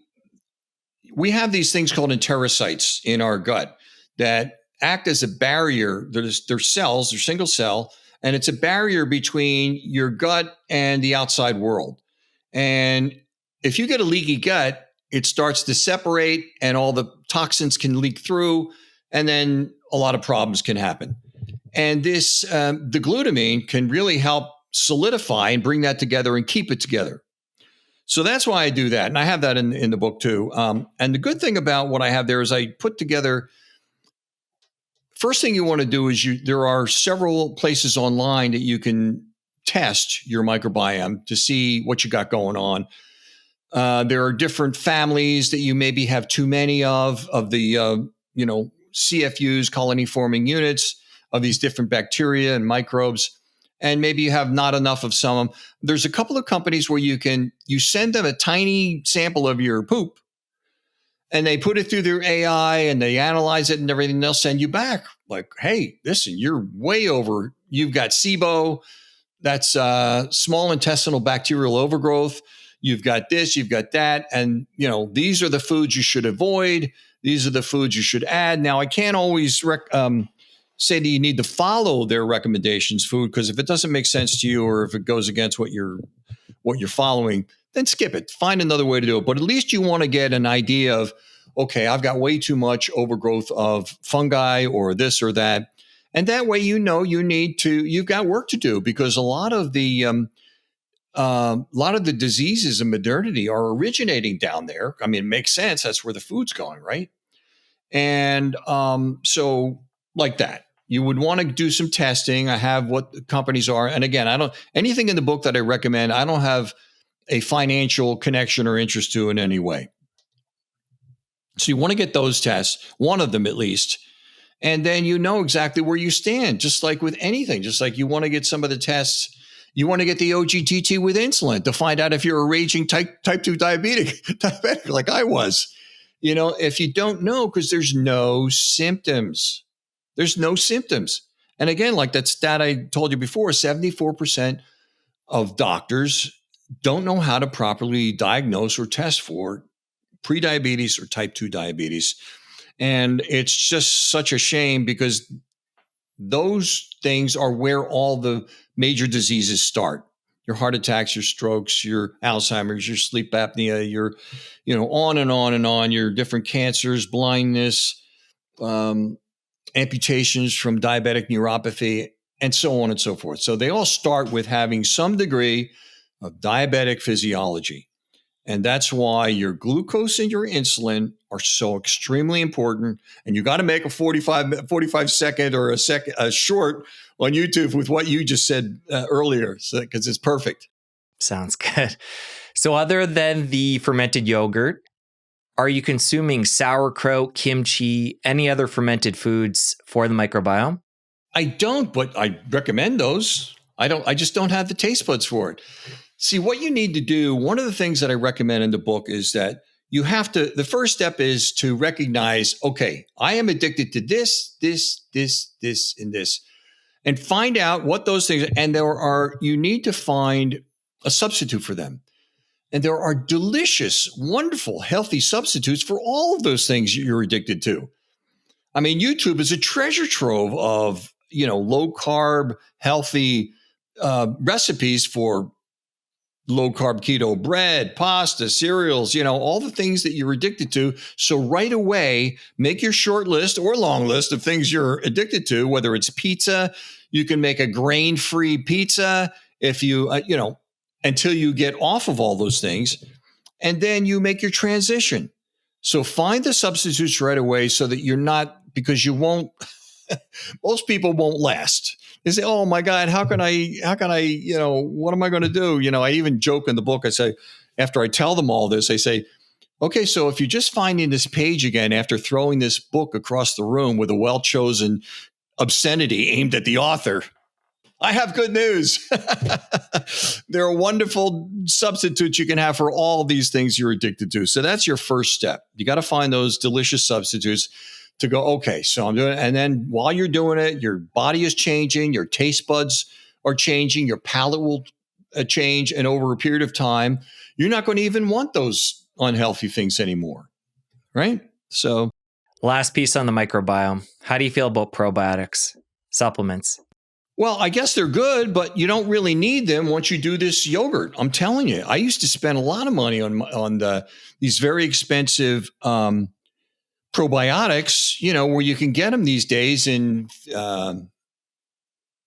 we have these things called enterocytes in our gut that act as a barrier. They're cells, they're single cell, and it's a barrier between your gut and the outside world. And if you get a leaky gut, it starts to separate and all the toxins can leak through, and then a lot of problems can happen. And this, the glutamine can really help solidify and bring that together and keep it together. So that's why I do that. And I have that in the book too. And the good thing about what I have there is I put together, first thing you want to do is there are several places online that you can test your microbiome to see what you got going on. There are different families that you maybe have too many of the, CFUs, colony forming units, of these different bacteria and microbes. And maybe you have not enough of some of them. There's a couple of companies where you send them a tiny sample of your poop, and they put it through their AI and they analyze it and everything. They'll send you back like, hey, listen, you're way over. You've got SIBO, that's small intestinal bacterial overgrowth. You've got this, you've got that. And, these are the foods you should avoid. These are the foods you should add. Now, I can't always say that you need to follow their recommendations, food, because if it doesn't make sense to you or if it goes against what you're following, then skip it. Find another way to do it. But at least you want to get an idea of, okay, I've got way too much overgrowth of fungi or this or that. And that way, you've got work to do, because a lot of the diseases in modernity are originating down there. I mean, it makes sense. That's where the food's going, right? And so like that, you would want to do some testing. I have what the companies are. And again, anything in the book that I recommend, I don't have a financial connection or interest to in any way. So you want to get those tests, one of them at least. And then you know exactly where you stand, just like with anything. Just like you want to get some of the tests. You want to get the OGTT with insulin to find out if you're a raging type 2 diabetic like I was. if you don't know, because there's no symptoms. There's no symptoms. And again, like that stat I told you before, 74% of doctors don't know how to properly diagnose or test for prediabetes or type 2 diabetes. And it's just such a shame because those things are where all the major diseases start. Your heart attacks, your strokes, your Alzheimer's, your sleep apnea, your, on and on and on, your different cancers, blindness, amputations from diabetic neuropathy, and so on and so forth. So they all start with having some degree of diabetic physiology. And that's why your glucose and your insulin are so extremely important. And you got to make a 45 second or a short on YouTube with what you just said earlier, because it's perfect. Sounds good. So other than the fermented yogurt, are you consuming sauerkraut, kimchi, any other fermented foods for the microbiome? I don't, but I recommend those. I just don't have the taste buds for it. See, what you need to do, one of the things that I recommend in the book is that the first step is to recognize, okay, I am addicted to this, and this, and find out what those things are. And you need to find a substitute for them. And there are delicious, wonderful, healthy substitutes for all of those things you're addicted to. I mean, YouTube is a treasure trove of, low carb, healthy recipes for low carb keto bread, pasta, cereals, all the things that you're addicted to. So right away, make your short list or long list of things you're addicted to, whether it's pizza, you can make a grain-free pizza if you, until you get off of all those things. And then you make your transition. So find the substitutes right away so that you're not, because you won't, most people won't last. They say, oh my God, how can I, what am I going to do? I even joke in the book, I say, after I tell them all this, I say, okay, so if you're just finding this page again after throwing this book across the room with a well-chosen obscenity aimed at the author, I have good news. There are wonderful substitutes you can have for all these things you're addicted to. So that's your first step. You got to find those delicious substitutes to go, okay, so I'm doing it. And then while you're doing it, your body is changing, your taste buds are changing, your palate will change. And over a period of time, you're not going to even want those unhealthy things anymore. Right? So, last piece on the microbiome. How do you feel about probiotics, supplements? Well, I guess they're good, but you don't really need them once you do this yogurt. I'm telling you, I used to spend a lot of money on these very expensive probiotics, where you can get them these days in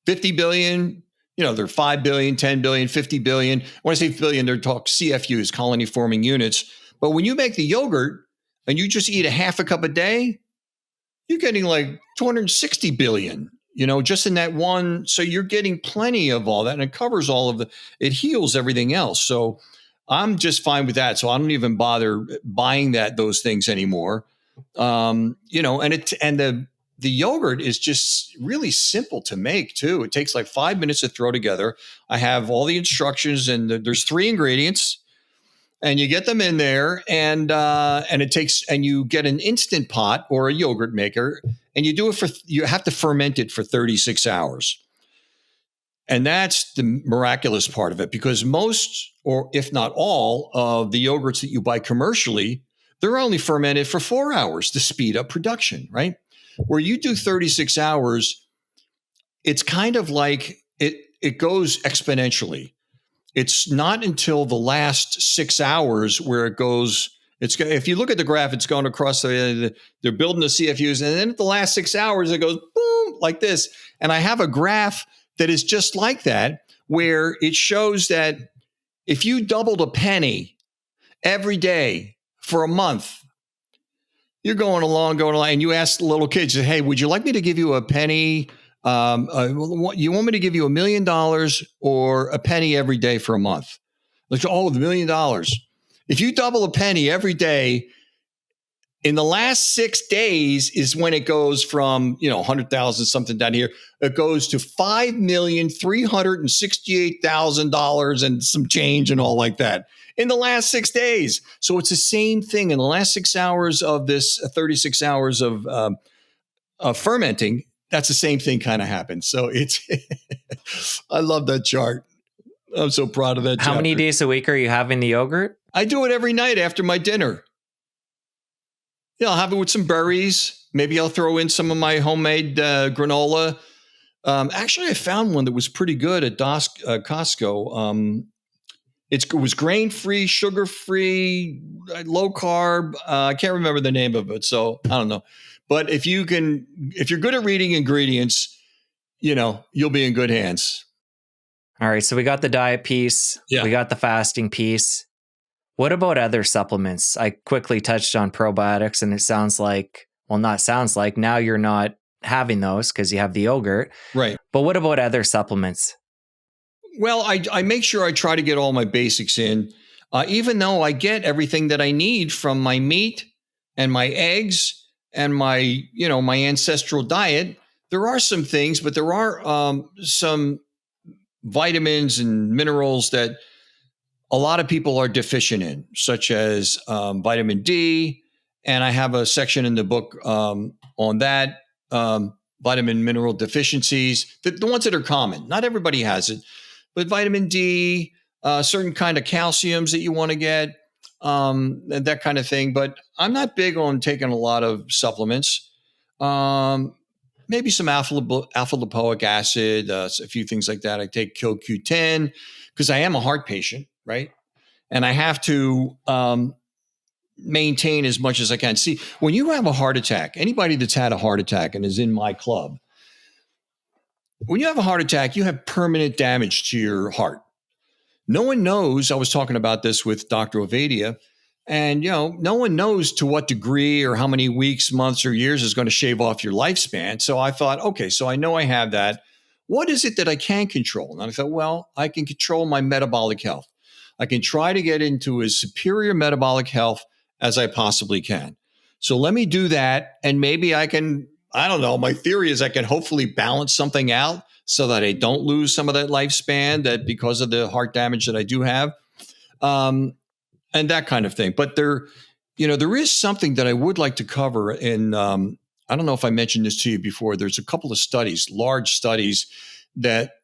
50 billion, they're 5 billion, 10 billion, 50 billion. When I say billion, they're talk CFUs, colony forming units. But when you make the yogurt and you just eat a half a cup a day, you're getting like 260 billion, just in that one. So you're getting plenty of all that, and it covers it heals everything else. So I'm just fine with that. So I don't even bother buying those things anymore. And the yogurt is just really simple to make too. It takes like 5 minutes to throw together. I have all the instructions, and there's 3 ingredients, and you get them in there, and you get an instant pot or a yogurt maker, and you have to ferment it for 36 hours. And that's the miraculous part of it, because most, or if not all, of the yogurts that you buy commercially, they're only fermented for 4 hours to speed up production, right? Where you do 36 hours, it's kind of like it goes exponentially. It's not until the last 6 hours where it goes. If you look at the graph, it's going across they're building the CFUs, and then at the last 6 hours, it goes boom like this. And I have a graph that is just like that, where it shows that if you doubled a penny every day for a month, you're going along, and you ask the little kids, hey, would you like me to give you a penny? You want me to give you $1 million or a penny every day for a month? Like, oh, $1 million. If you double a penny every day, In the last 6 days is when it goes from, 100,000 something down here. It goes to $5,368,000 and some change and all like that in the last 6 days. So it's the same thing in the last 6 hours of this 36 hours of fermenting. That's the same thing kind of happens. So it's, I love that chart. I'm so proud of that. How many days a week are you having the yogurt? I do it every night after my dinner. I'll have it with some berries. Maybe I'll throw in some of my homemade granola. Actually, I found one that was pretty good at Costco. It was grain-free, sugar-free, low carb. I can't remember the name of it, so I don't know. But if you're good at reading ingredients, you'll be in good hands. All right, so we got the diet piece. Yeah. We got the fasting piece. What about other supplements? I quickly touched on probiotics, and it sounds like, now you're not having those because you have the yogurt. Right. But what about other supplements? Well, I make sure I try to get all my basics in, even though I get everything that I need from my meat and my eggs and my ancestral diet. There are some things, but there are some vitamins and minerals that a lot of people are deficient in, such as vitamin D. And I have a section in the book on that, vitamin mineral deficiencies, the ones that are common. Not everybody has it, but vitamin D, certain kind of calciums that you want to get, that kind of thing. But I'm not big on taking a lot of supplements. Maybe some alpha lipoic acid, a few things like that. I take CoQ10 because I am a heart patient, right? And I have to maintain as much as I can. See, when you have a heart attack, anybody that's had a heart attack and is in my club, when you have a heart attack, you have permanent damage to your heart. No one knows. I was talking about this with Dr. Ovadia, and no one knows to what degree or how many weeks, months, or years is going to shave off your lifespan. So I thought, okay, so I know I have that. What is it that I can control? And I thought, well, I can control my metabolic health. I can try to get into as superior metabolic health as I possibly can. So let me do that. And maybe I can, I don't know, my theory is I can hopefully balance something out so that I don't lose some of that lifespan that because of the heart damage that I do have, and that kind of thing. But there is something that I would like to cover in, I don't know if I mentioned this to you before. There's a couple of studies, large studies that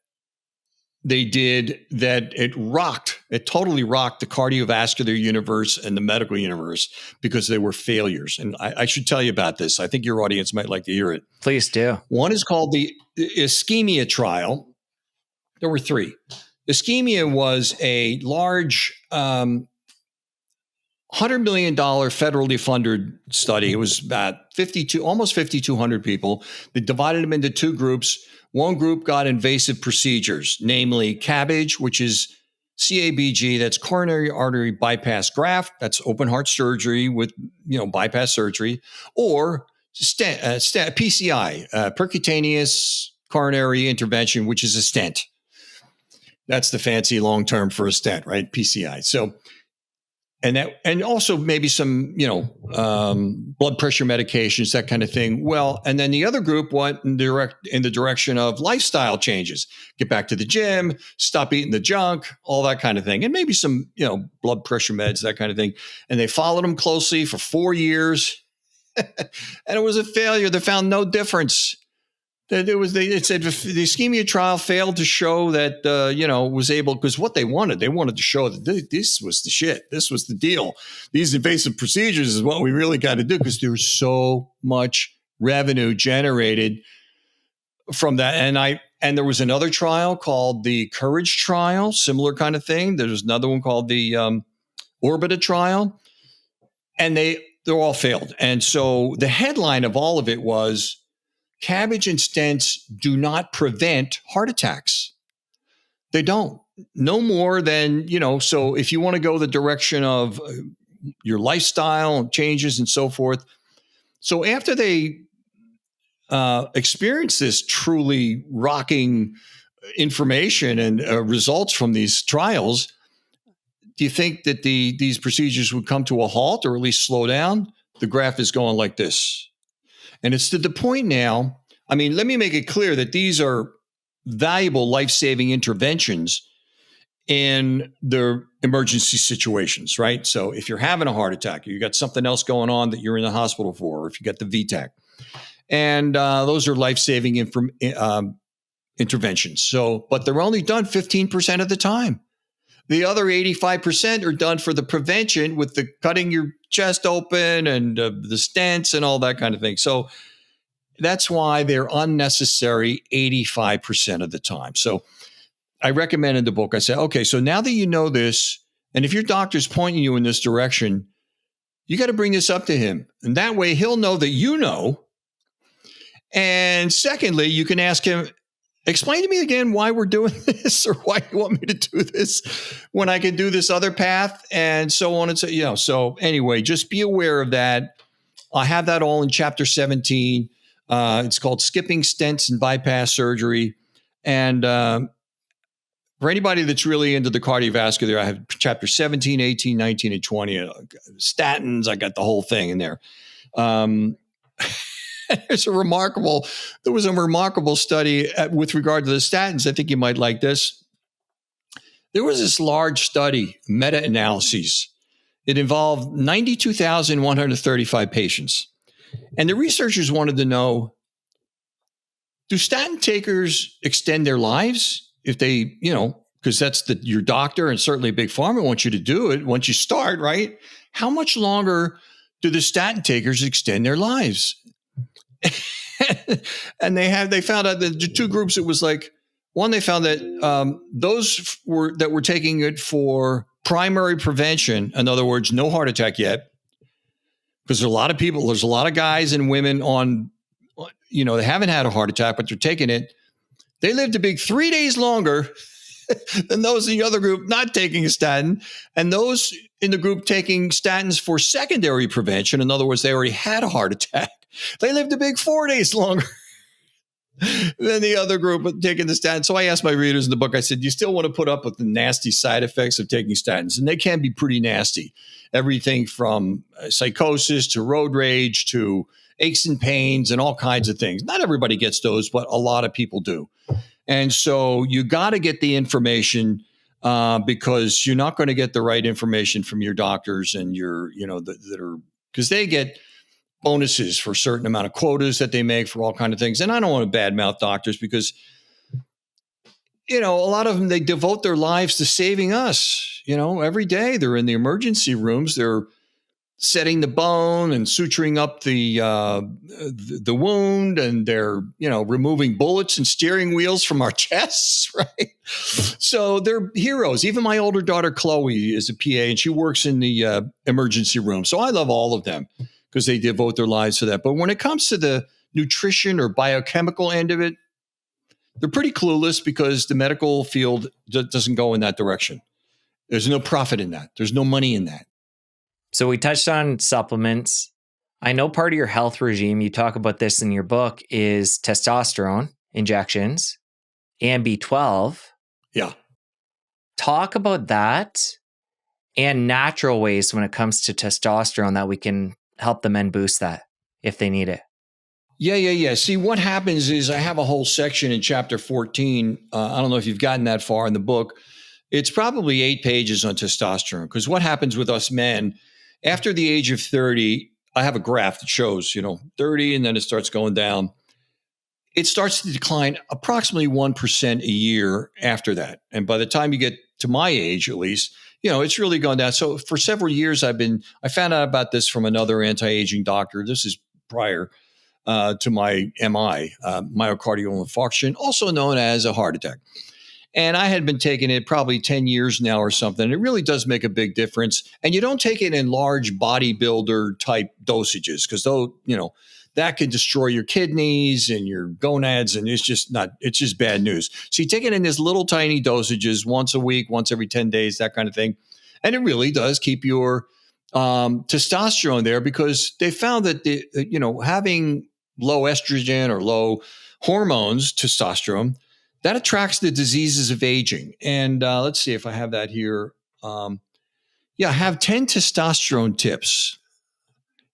they did that it totally rocked the cardiovascular universe and the medical universe because they were failures. And I should tell you about this. I think your audience might like to hear it. Please do. One is called the ischemia trial. There were 3. Ischemia was a large $100 million federally funded study. It was about almost 5,200 people. They divided them into 2 groups. One group got invasive procedures, namely CABG, which is CABG, that's coronary artery bypass graft, that's open heart surgery with bypass surgery, or PCI, percutaneous coronary intervention, which is a stent. That's the fancy long term for a stent, right? PCI. So, and also maybe some, blood pressure medications, that kind of thing. Well, and then the other group went in the direction of lifestyle changes, get back to the gym, stop eating the junk, all that kind of thing. And maybe some, blood pressure meds, that kind of thing. And they followed them closely for 4 years. And it was a failure. They found no difference. It said the ischemia trial failed to show that, was able, because what they wanted to show that this was the shit. This was the deal. These invasive procedures is what we really got to do because there was so much revenue generated from that. And there was another trial called the Courage trial, similar kind of thing. There's another one called the Orbita trial, and they're all failed. And so the headline of all of it was, CABG and stents do not prevent heart attacks. They don't. No more than, so if you want to go the direction of your lifestyle changes and so forth. So after they experienced this truly rocking information and results from these trials, do you think that these procedures would come to a halt or at least slow down? the graph is going like this. And it's to the point now, I mean, let me make it clear that these are valuable life-saving interventions in the emergency situations, right? So if you're having a heart attack, you got something else going on that you're in the hospital for, or if you got the VTAC, and those are life-saving interventions. So, but they're only done 15% of the time. The other 85% are done for the prevention with the cutting your chest open and the stents and all that kind of thing. So that's why they're unnecessary 85% of the time. So I recommend in the book, I say, okay, so now that you know this, and if your doctor's pointing you in this direction, you got to bring this up to him. And that way he'll know that you know. And secondly, you can ask him, explain to me again why we're doing this, or why you want me to do this when I can do this other path, and so on and so, so anyway, just be aware of that. I have that all in chapter 17. It's called Skipping Stents and Bypass Surgery. And for anybody that's really into the cardiovascular, I have chapter 17, 18, 19, and 20. Statins, I got the whole thing in there. There was a remarkable study with regard to the statins. I think you might like this. There was this large study, meta-analyses. It involved 92,135 patients. And the researchers wanted to know, do statin takers extend their lives? If they, because that's your doctor and certainly Big Pharma wants you to do it once you start, right? How much longer do the statin takers extend their lives? And they found out that the two groups, it was like, one, they found that those that were taking it for primary prevention, in other words, no heart attack yet, because there's a lot of guys and women on, they haven't had a heart attack, but they're taking it. They lived a big 3 days longer than those in the other group not taking a statin. And those in the group taking statins for secondary prevention, in other words, they already had a heart attack, they lived a big 4 days longer than the other group taking the statin. So I asked my readers in the book, I said, you still want to put up with the nasty side effects of taking statins? And they can be pretty nasty. Everything from psychosis to road rage to aches and pains and all kinds of things. Not everybody gets those, but a lot of people do. And so you got to get the information because you're not going to get the right information from your doctors and that are, because they get bonuses for a certain amount of quotas that they make for all kinds of things. And I don't want to badmouth doctors because, a lot of them, they devote their lives to saving us. Every day they're in the emergency rooms. They're setting the bone and suturing up the wound, and they're, removing bullets and steering wheels from our chests, right? So they're heroes. Even my older daughter, Chloe, is a PA, and she works in the emergency room. So I love all of them because they devote their lives to that. But when it comes to the nutrition or biochemical end of it, they're pretty clueless because the medical field doesn't go in that direction. There's no profit in that. There's no money in that. So we touched on supplements. I know part of your health regime, you talk about this in your book, is testosterone injections and B12. Yeah. Talk about that and natural ways when it comes to testosterone that we can help the men boost that if they need it. Yeah. See, what happens is I have a whole section in chapter 14. I don't know if you've gotten that far in the book. It's probably 8 pages on testosterone, because what happens with us men after the age of 30, I have a graph that shows, 30, and then it starts going down. It starts to decline approximately 1% a year after that. And by the time you get to my age, at least, it's really gone down. So for several years, I found out about this from another anti-aging doctor. This is prior to my MI, myocardial infarction, also known as a heart attack. And I had been taking it probably 10 years now or something. It really does make a big difference. And you don't take it in large bodybuilder type dosages, because that can destroy your kidneys and your gonads. And it's just bad news. So you take it in these little tiny dosages once a week, once every 10 days, that kind of thing. And it really does keep your testosterone there, because they found that having low estrogen or low hormones, testosterone, that attracts the diseases of aging. And let's see if I have that here. I have 10 testosterone tips.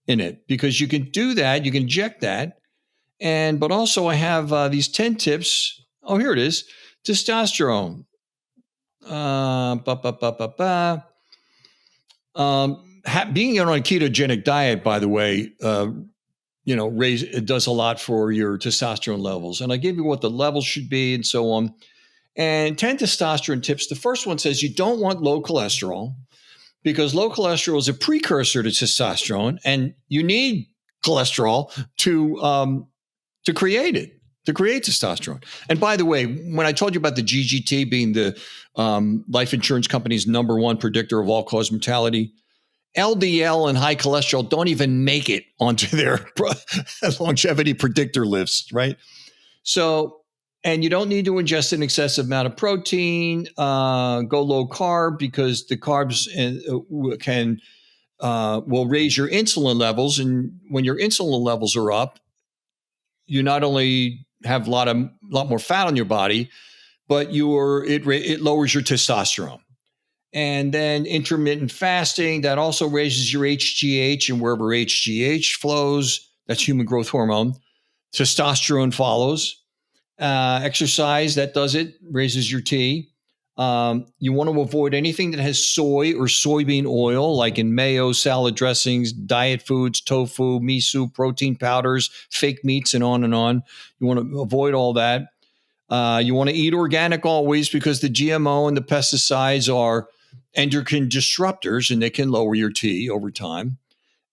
in it because you can do that. You can inject that. But also I have these 10 tips. Oh, here it is. Testosterone. Ba, ba, ba, ba, ba. Being on a ketogenic diet, by the way, it does a lot for your testosterone levels. And I give you what the levels should be and so on. And 10 testosterone tips. The first one says you don't want low cholesterol because low cholesterol is a precursor to testosterone, and you need cholesterol to create it, to create testosterone. And by the way, when I told you about the GGT being the life insurance company's number one predictor of all-cause mortality, LDL and high cholesterol don't even make it onto their longevity predictor lists, right? So, and you don't need to ingest an excessive amount of protein. Go low carb because the carbs will raise your insulin levels, and when your insulin levels are up, you not only have a lot more fat on your body, but it lowers your testosterone. And then intermittent fasting, that also raises your HGH, and wherever HGH flows, that's human growth hormone. Testosterone follows. Exercise, that does it, raises your T. You want to avoid anything that has soy or soybean oil, like in mayo, salad dressings, diet foods, tofu, miso, protein powders, fake meats, and on and on. You want to avoid all that. You want to eat organic always because the GMO and the pesticides are endocrine disruptors, and they can lower your T over time.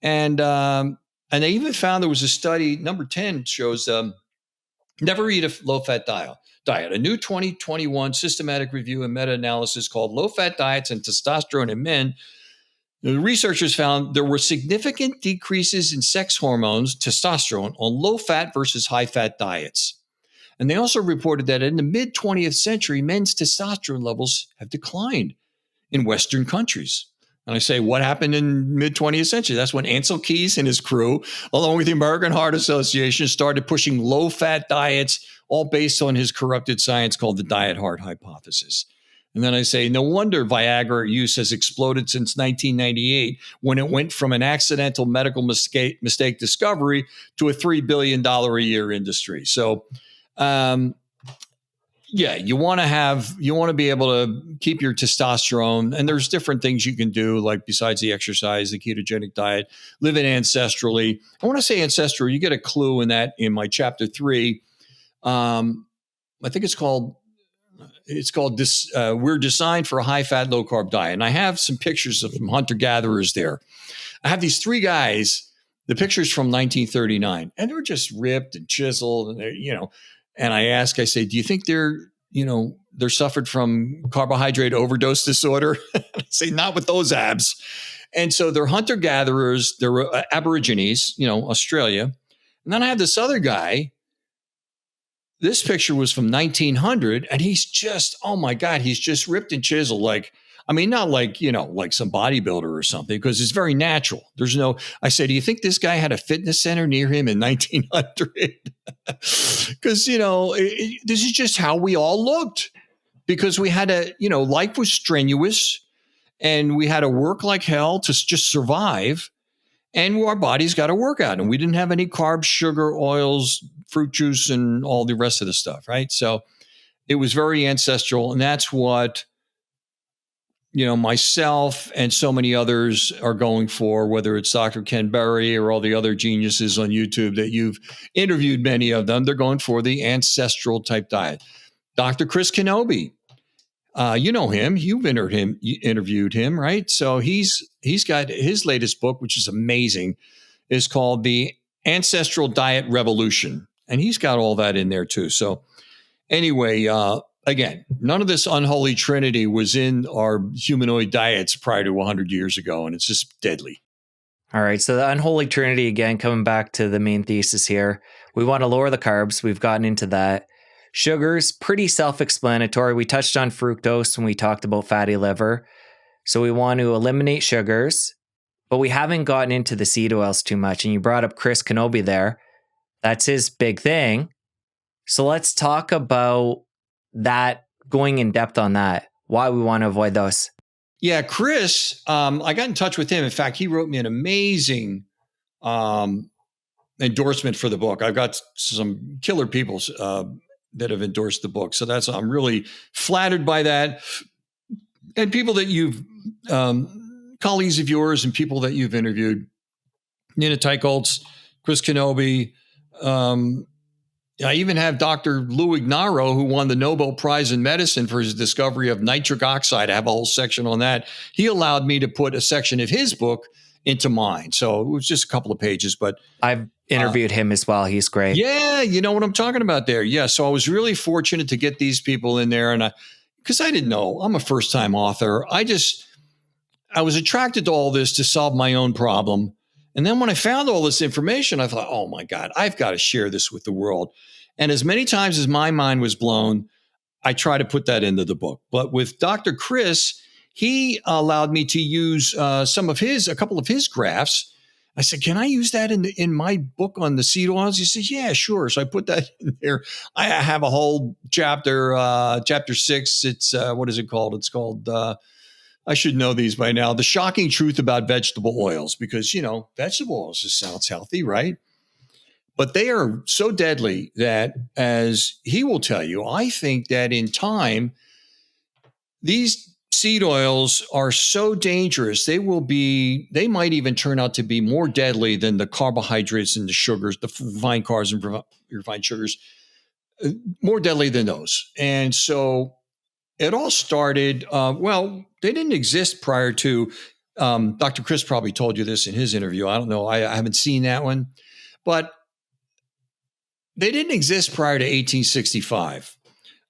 And they even found there was a study, number 10 shows never eat a low-fat diet. A new 2021 systematic review and meta-analysis called Low-Fat Diets and Testosterone in Men. The researchers found there were significant decreases in sex hormones, testosterone, on low-fat versus high-fat diets. And they also reported that in the mid-20th century, men's testosterone levels have declined in Western countries. And I say, what happened in mid-20th century? That's when Ansel Keys and his crew, along with the American Heart Association, started pushing low-fat diets, all based on his corrupted science called the diet heart hypothesis. And then I say, no wonder Viagra use has exploded since 1998, when it went from an accidental medical mistake discovery to a $3 billion a year industry. So, yeah, you want to be able to keep your testosterone, and there's different things you can do, like besides the exercise, the ketogenic diet, living ancestrally. I want to say ancestral. You get a clue in my chapter 3. I think it's called this. We're designed for a high fat, low carb diet, and I have some pictures of some hunter gatherers there. I have these 3 guys. The pictures from 1939, and they're just ripped and chiseled, and And I say, do you think they're suffered from carbohydrate overdose disorder? I say, not with those abs. And so they're hunter gatherers. They're Aborigines, Australia. And then I have this other guy. This picture was from 1900, and he's just, oh my God, he's just ripped and chiseled. Not like some bodybuilder or something, because it's very natural. I said, do you think this guy had a fitness center near him in 1900? Because, this is just how we all looked, because we had life was strenuous, and we had to work like hell to just survive. And our bodies got to work out, and we didn't have any carbs, sugar, oils, fruit juice, and all the rest of the stuff. Right. So it was very ancestral. And that's what, myself and so many others are going for, whether it's Dr. Ken Berry or all the other geniuses on YouTube that you've interviewed, many of them, they're going for the ancestral type diet. Dr. Chris Kenobi, you know him, you've interviewed him, right? So he's got his latest book, which is amazing, is called The Ancestral Diet Revolution. And he's got all that in there too. So anyway, again, none of this unholy trinity was in our humanoid diets prior to 100 years ago, and it's just deadly. All right, so the unholy trinity, again, coming back to the main thesis here. We want to lower the carbs. We've gotten into that. Sugars, pretty self-explanatory. We touched on fructose when we talked about fatty liver. So we want to eliminate sugars, but we haven't gotten into the seed oils too much. And you brought up Chris Kenobi there. That's his big thing. So let's talk about that, going in depth on that, why we want to avoid those. Yeah, Chris, I got in touch with him. In fact, he wrote me an amazing endorsement for the book. I've got some killer people that have endorsed the book. So I'm really flattered by that. And people that you've, colleagues of yours and people that you've interviewed, Nina Teicholz, Chris Kenobi. I even have Dr. Lou Ignaro, who won the Nobel Prize in Medicine for his discovery of nitric oxide. I have a whole section on that. He allowed me to put a section of his book into mine. So it was just a couple of pages, but I've interviewed him as well. He's great. Yeah, you know what I'm talking about there. Yeah, so I was really fortunate to get these people in there, and because I didn't know, I'm a first-time author. I was attracted to all this to solve my own problem. And then when I found all this information, I thought, oh my God, I've got to share this with the world. And as many times as my mind was blown, I try to put that into the book. But with Dr. Chris, he allowed me to use a couple of his graphs. I said, can I use that in my book on the seed oils? He says, yeah, sure. So I put that in there. I have a whole chapter, chapter 6. It's, what is it called? It's called, I should know these by now. The shocking truth about vegetable oils, because, vegetable oils just sounds healthy, right? But they are so deadly that, as he will tell you, I think that in time, these seed oils are so dangerous, they might even turn out to be more deadly than the carbohydrates and the sugars, the refined carbs and refined sugars, more deadly than those. And so it all started, they didn't exist prior to, Dr. Chris probably told you this in his interview. I don't know. I haven't seen that one. But they didn't exist prior to 1865.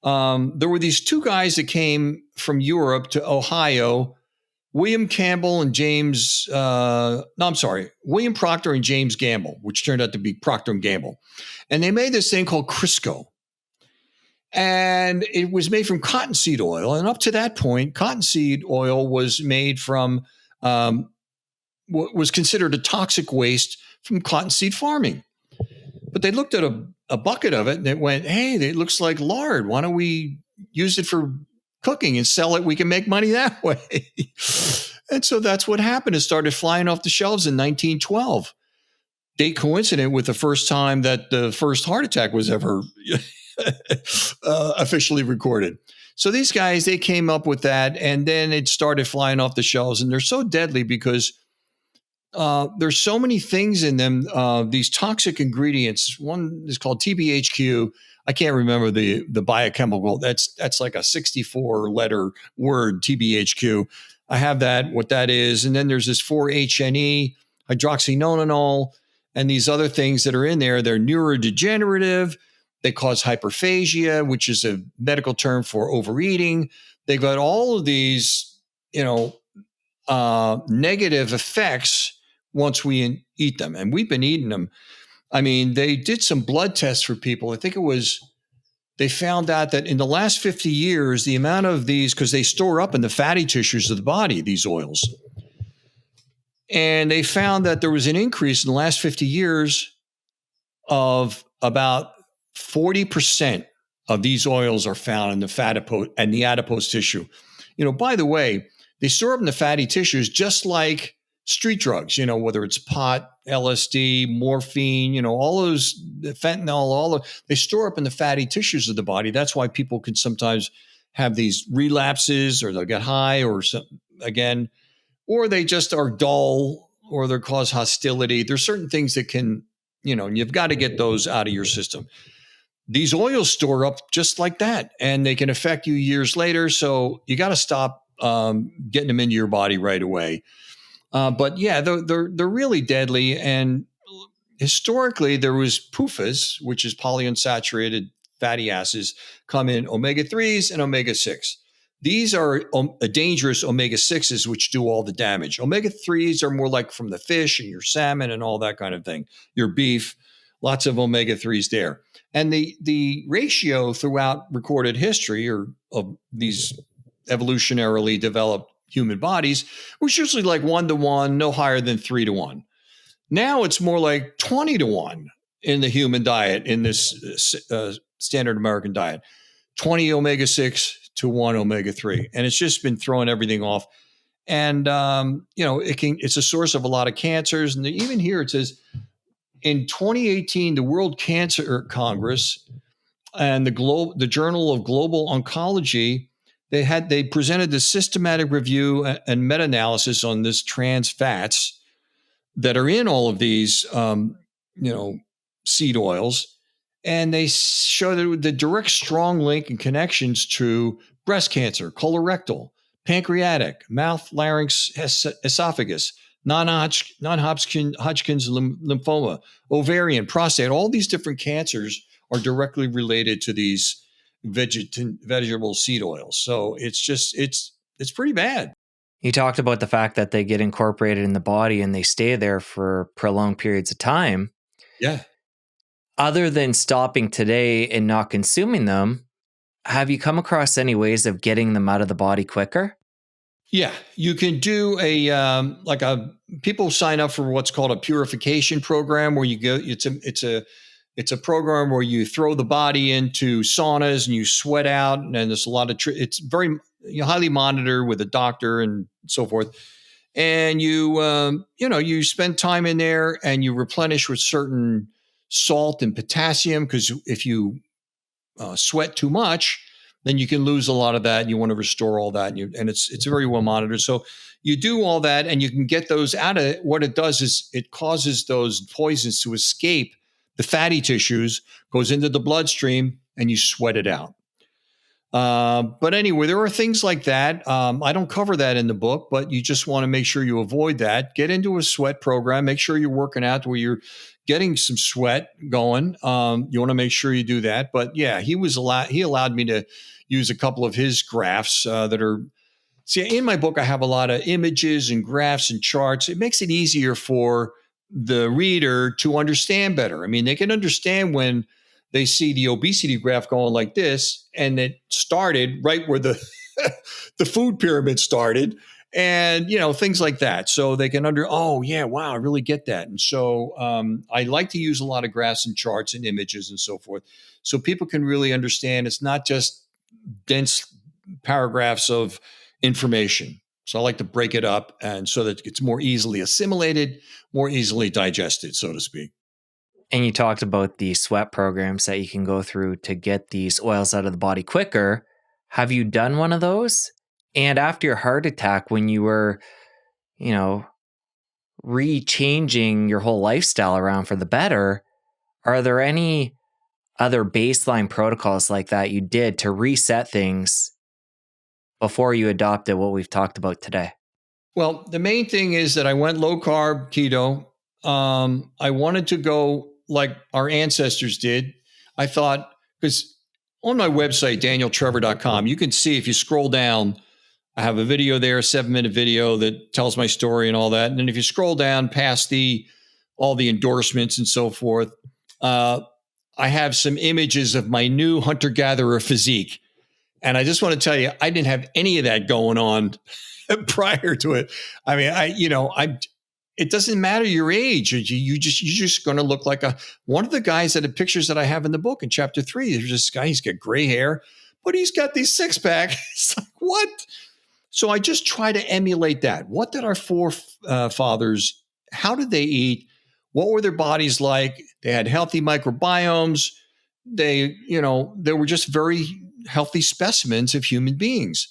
There were these two guys that came from Europe to Ohio, William Proctor and James Gamble, which turned out to be Procter and Gamble. And they made this thing called Crisco. And it was made from cottonseed oil. And up to that point, cottonseed oil was made from what was considered a toxic waste from cottonseed farming. But they looked at a bucket of it and it went, hey, it looks like lard. Why don't we use it for cooking and sell it? We can make money that way. And so that's what happened. It started flying off the shelves in 1912. Date coincident with the first time that the first heart attack was ever officially recorded. So these guys, they came up with that, and then it started flying off the shelves. And they're so deadly because there's so many things in them, these toxic ingredients. One is called TBHQ. I can't remember the biochemical. That's like a 64-letter word, TBHQ. I have that, what that is. And then there's this 4-HNE, hydroxynonenal, and these other things that are in there. They're neurodegenerative. They cause hyperphagia, which is a medical term for overeating. They've got all of these, negative effects once we eat them. And we've been eating them. I mean, they did some blood tests for people. I think they found out that in the last 50 years, the amount of these, because they store up in the fatty tissues of the body, these oils. And they found that there was an increase in the last 50 years of about 40% of these oils are found in the adipose tissue. By the way, they store up in the fatty tissues just like street drugs, whether it's pot, LSD, morphine, all those, fentanyl, they store up in the fatty tissues of the body. That's why people can sometimes have these relapses, or they'll get high or again, or they just are dull, or they cause hostility. There's certain things that can, you've got to get those out of your system. These oils store up just like that, and they can affect you years later. So you got to stop getting them into your body right away. But yeah, they're really deadly. And historically, there was PUFAs, which is polyunsaturated fatty acids, come in omega-3s and omega-6. These are dangerous omega-6s, which do all the damage. Omega-3s are more like from the fish and your salmon and all that kind of thing. Your beef, lots of omega-3s there. And the ratio throughout recorded history, or of these evolutionarily developed human bodies, was usually like 1-to-1, no higher than 3-to-1. Now it's more like 20-to-1 in the human diet, in this standard American diet. 20 omega-6 to 1 omega-3. And it's just been throwing everything off. And, it's a source of a lot of cancers. And even here it says in 2018, the World Cancer Congress and the Journal of Global Oncology, they presented the systematic review and meta-analysis on this trans fats that are in all of these, seed oils, and they show the direct strong link and connections to breast cancer, colorectal, pancreatic, mouth, larynx, esophagus, non-Hodgkin's lymphoma, ovarian, prostate. All these different cancers are directly related to these vegetable seed oils. So it's pretty bad. You talked about the fact that they get incorporated in the body and they stay there for prolonged periods of time. Yeah. Other than stopping today and not consuming them, have you come across any ways of getting them out of the body quicker? Yeah, you can do people sign up for what's called a purification program where you go. It's a program where you throw the body into saunas and you sweat out, and then there's a lot of it's very highly monitored with a doctor and so forth. And you spend time in there and you replenish with certain salt and potassium, because if you sweat too much, then you can lose a lot of that. And you want to restore all that, and it's very well monitored. So you do all that, and you can get those out of it. What it does is it causes those poisons to escape the fatty tissues, goes into the bloodstream, and you sweat it out. But anyway, there are things like that. I don't cover that in the book, but you just want to make sure you avoid that. Get into a sweat program. Make sure you're working out where you're getting some sweat going. You want to make sure you do that. But yeah, he allowed me to use a couple of his graphs that are. See, in my book, I have a lot of images and graphs and charts. It makes it easier for the reader to understand better. I mean, they can understand when they see the obesity graph going like this, and it started right where the the food pyramid started, and things like that. So they can oh yeah, wow, I really get that. And so I like to use a lot of graphs and charts and images and so forth, so people can really understand. It's not just dense paragraphs of information. So I like to break it up, and so that it's more easily assimilated, more easily digested, so to speak. And you talked about the sweat programs that you can go through to get these oils out of the body quicker. Have you done one of those? And after your heart attack, when you were, re-changing your whole lifestyle around for the better, are there any other baseline protocols like that you did to reset things before you adopted what we've talked about today? Well, the main thing is that I went low carb keto. I wanted to go like our ancestors did. I thought, because on my website, danieltrevor.com, you can see, if you scroll down, I have a video there, a 7-minute video that tells my story and all that. And then if you scroll down past all the endorsements and so forth, I have some images of my new hunter-gatherer physique. And I just want to tell you, I didn't have any of that going on prior to it. I mean, it doesn't matter your age. You're just going to look like one of the guys that the pictures that I have in the book in chapter 3. There's this guy, he's got gray hair, but he's got these 6-pack. It's like, what? So I just try to emulate that. What did our forefathers, how did they eat? What were their bodies like? They had healthy microbiomes. They were just very healthy specimens of human beings.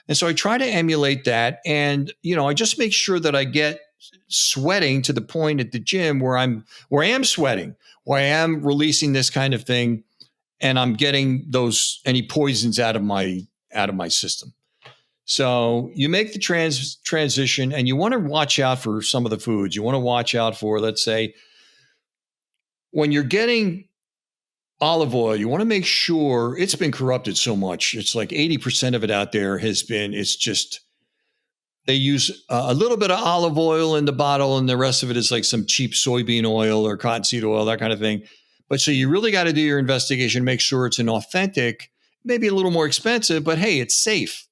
And so I try to emulate that. And, I just make sure that I get sweating to the point at the gym where I am sweating, where I am releasing this kind of thing, and I'm getting any poisons out of my system. So you make the transition, and you want to watch out for some of the foods. You want to watch out for, let's say, when you're getting olive oil, you want to make sure it's been corrupted so much. It's like 80% of it out there it's just, they use a little bit of olive oil in the bottle, and the rest of it is like some cheap soybean oil or cottonseed oil, that kind of thing. But so you really got to do your investigation, make sure it's an authentic, maybe a little more expensive, but hey, it's safe.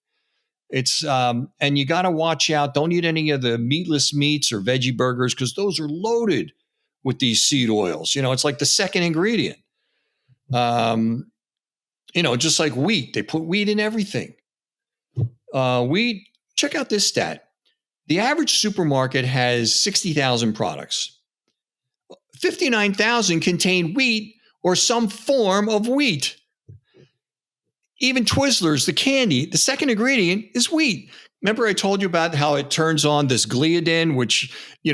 It's and you got to watch out. Don't eat any of the meatless meats or veggie burgers, because those are loaded with these seed oils. It's like the second ingredient. Just like wheat, they put wheat in everything. Wheat. Check out this stat. The average supermarket has 60,000 products. 59,000 contain wheat or some form of wheat. Even Twizzlers, the candy, the second ingredient is wheat. Remember I told you about how it turns on this gliadin, which,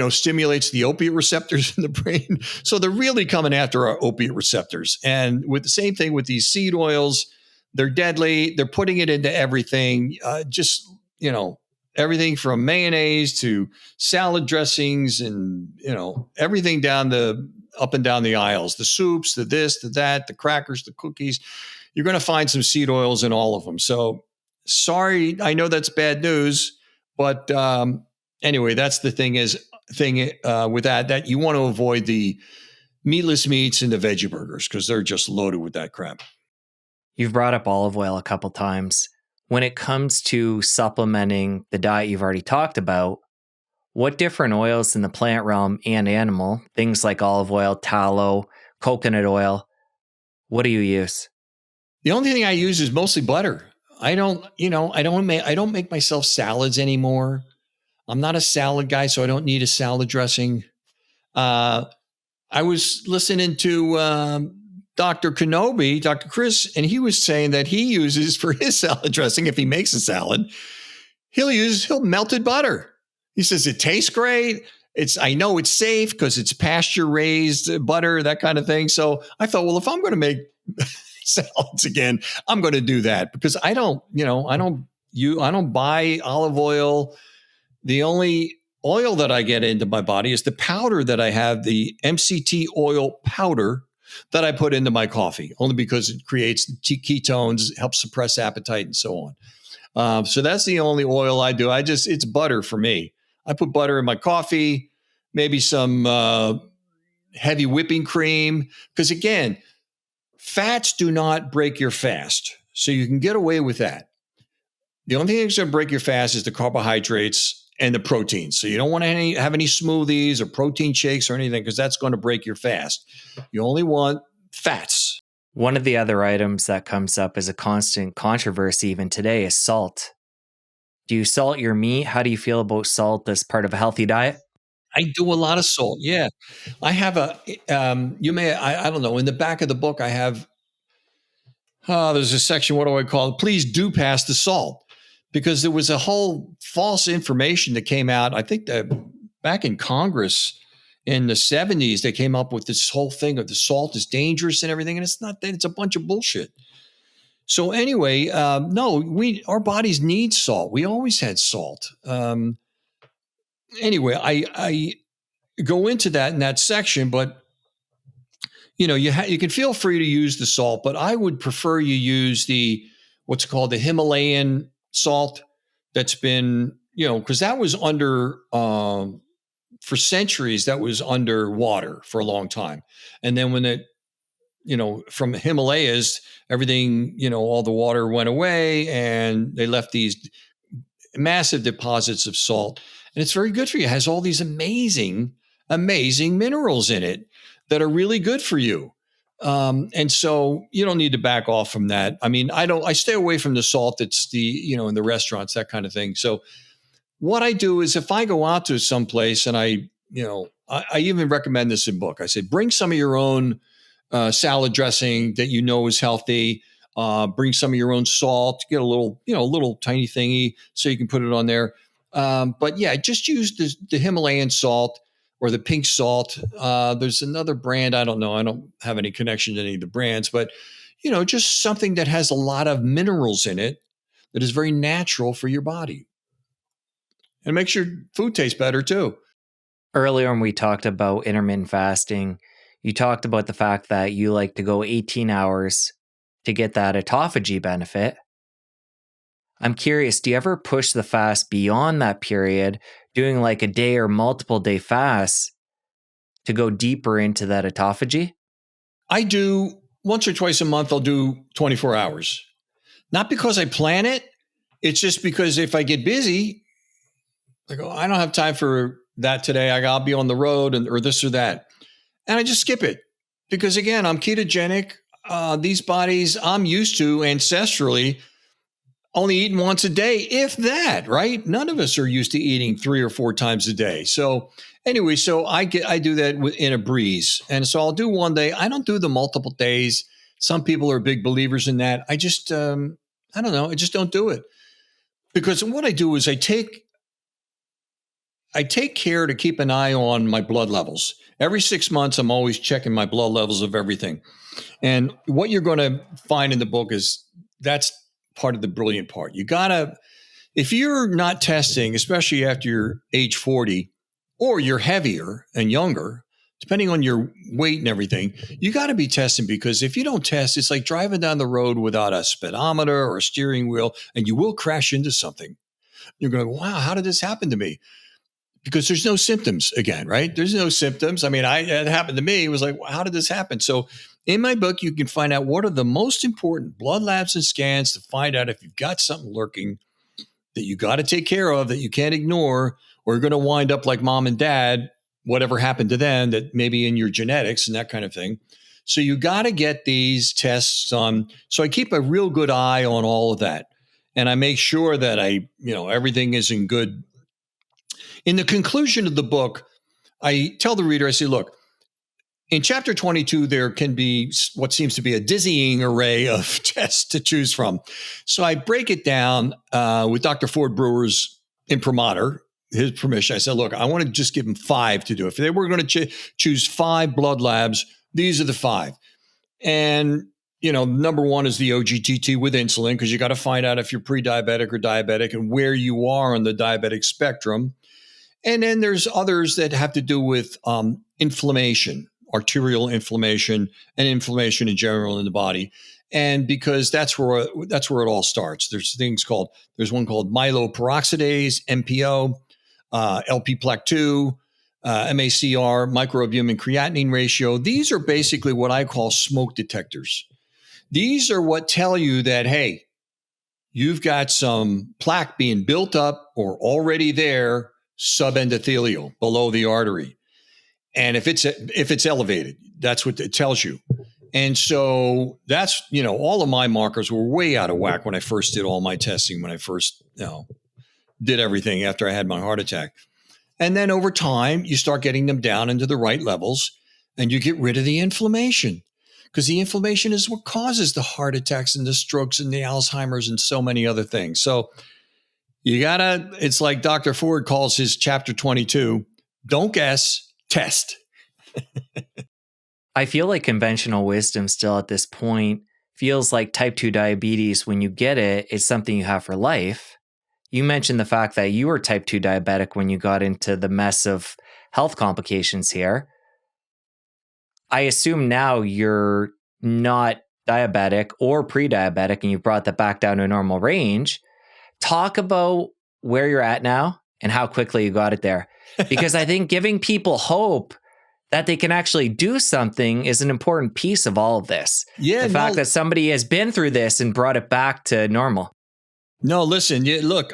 stimulates the opiate receptors in the brain. So they're really coming after our opiate receptors. And with the same thing with these seed oils, they're deadly. They're putting it into everything. Everything from mayonnaise to salad dressings and, everything up and down the aisles, the soups, the this, the that, the crackers, the cookies. You're going to find some seed oils in all of them. So sorry, I know that's bad news, but anyway, that's the thing with that you want to avoid the meatless meats and the veggie burgers because they're just loaded with that crap. You've brought up olive oil a couple times. When it comes to supplementing the diet you've already talked about, what different oils in the plant realm and animal, things like olive oil, tallow, coconut oil, what do you use? The only thing I use is mostly butter. I don't make myself salads anymore. I'm not a salad guy, so I don't need a salad dressing. I was listening to Dr. Kenobi, Dr. Chris, and he was saying that he uses for his salad dressing, if he makes a salad, he'll melted butter. He says it tastes great. I know it's safe because it's pasture raised butter, that kind of thing. So I thought, well, if I'm going to make salads again, I'm going to do that because I don't buy olive oil. The only oil that I get into my body is the powder that I have, the MCT oil powder that I put into my coffee, only because it creates ketones, helps suppress appetite and so on. So that's the only oil I do. It's butter for me. I put butter in my coffee, maybe some heavy whipping cream, because again, fats do not break your fast. So you can get away with that. The only thing that's going to break your fast is the carbohydrates and the proteins. So you don't want to have any smoothies or protein shakes or anything because that's going to break your fast. You only want fats. One of the other items that comes up as a constant controversy even today is salt. Do you salt your meat? How do you feel about salt as part of a healthy diet? I do a lot of salt. Yeah. I have I don't know. In the back of the book, I have, there's a section, what do I call it? Please do pass the salt. Because there was a whole false information that came out. I think that back in Congress in the 70s, they came up with this whole thing of the salt is dangerous and everything. And it's not that, it's a bunch of bullshit. So anyway, no, our bodies need salt. We always had salt. Anyway, I go into that in that section, but you can feel free to use the salt, but I would prefer you use what's called the Himalayan salt that's been, because that was under, for centuries, that was under water for a long time. And then when from the Himalayas, everything, all the water went away and they left these massive deposits of salt. And it's very good for you. It has all these amazing, amazing minerals in it that are really good for you. And so you don't need to back off from that. I mean, I stay away from the salt that's in the restaurants, that kind of thing. So what I do is if I go out to some place and I even recommend this in book, I say, bring some of your own salad dressing that is healthy. Bring some of your own salt, get a little tiny thingy so you can put it on there. But yeah, just use the Himalayan salt or the pink salt. There's another brand. I don't know. I don't have any connection to any of the brands, but just something that has a lot of minerals in it that is very natural for your body. And it makes your food taste better too. Earlier when we talked about intermittent fasting, you talked about the fact that you like to go 18 hours to get that autophagy benefit. I'm curious, do you ever push the fast beyond that period, doing like a day or multiple day fasts to go deeper into that autophagy? I do once or twice a month. I'll do 24 hours. Not because I plan it. It's just because if I get busy, I go, I don't have time for that today. I'll be on the road or this or that. And I just skip it because again, I'm ketogenic. These bodies I'm used to ancestrally, only eating once a day, if that, right? None of us are used to eating 3 or 4 times a day. So anyway, so I do that in a breeze. And so I'll do one day. I don't do the multiple days. Some people are big believers in that. I just, I don't know. I just don't do it. Because what I do is I take care to keep an eye on my blood levels. Every 6 months, I'm always checking my blood levels of everything. And what you're going to find in the book is that's part of the brilliant part. You got to, if you're not testing, especially after you're age 40, or you're heavier and younger, depending on your weight and everything, you got to be testing, because if you don't test, it's like driving down the road without a speedometer or a steering wheel, and you will crash into something. You're going, wow, how did this happen to me? Because there's no symptoms again, right? There's no symptoms. I mean, it happened to me. It was like, how did this happen? So in my book, you can find out what are the most important blood labs and scans to find out if you've got something lurking that you got to take care of, that you can't ignore, or you're going to wind up like mom and dad, whatever happened to them, that maybe in your genetics and that kind of thing. So you got to get these tests on. So I keep a real good eye on all of that. And I make sure that everything is in good. In the conclusion of the book, I tell the reader, I say, look, in chapter 22, there can be what seems to be a dizzying array of tests to choose from. So I break it down with Dr. Ford Brewer's imprimatur, his permission. I said, look, I want to just give him 5 to do. If they were going to choose 5 blood labs, these are the 5. And, number 1 is the OGTT with insulin, because you got to find out if you're pre-diabetic or diabetic and where you are on the diabetic spectrum. And then there's others that have to do with inflammation, arterial inflammation, and inflammation in general in the body. And because that's where it all starts. There's one called myeloperoxidase, MPO, LP-PLAC2, MACR, microbiome and creatinine ratio. These are basically what I call smoke detectors. These are what tell you that, hey, you've got some plaque being built up or already there subendothelial, below the artery. And if it's elevated, that's what it tells you. And so that's, all of my markers were way out of whack when I first did all my testing, when I first, did everything after I had my heart attack. And then over time, you start getting them down into the right levels, and you get rid of the inflammation, because the inflammation is what causes the heart attacks and the strokes and the Alzheimer's and so many other things. So it's like Dr. Ford calls his chapter 22, don't guess, test. I feel like conventional wisdom still at this point feels like type 2 diabetes, when you get it, it's something you have for life. You mentioned the fact that you were type 2 diabetic when you got into the mess of health complications here. I assume now you're not diabetic or pre-diabetic, and you brought that back down to a normal range. Talk about where you're at now and how quickly you got it there. Because I think giving people hope that they can actually do something is an important piece of all of this. Yeah, the fact that somebody has been through this and brought it back to normal. No, listen, look,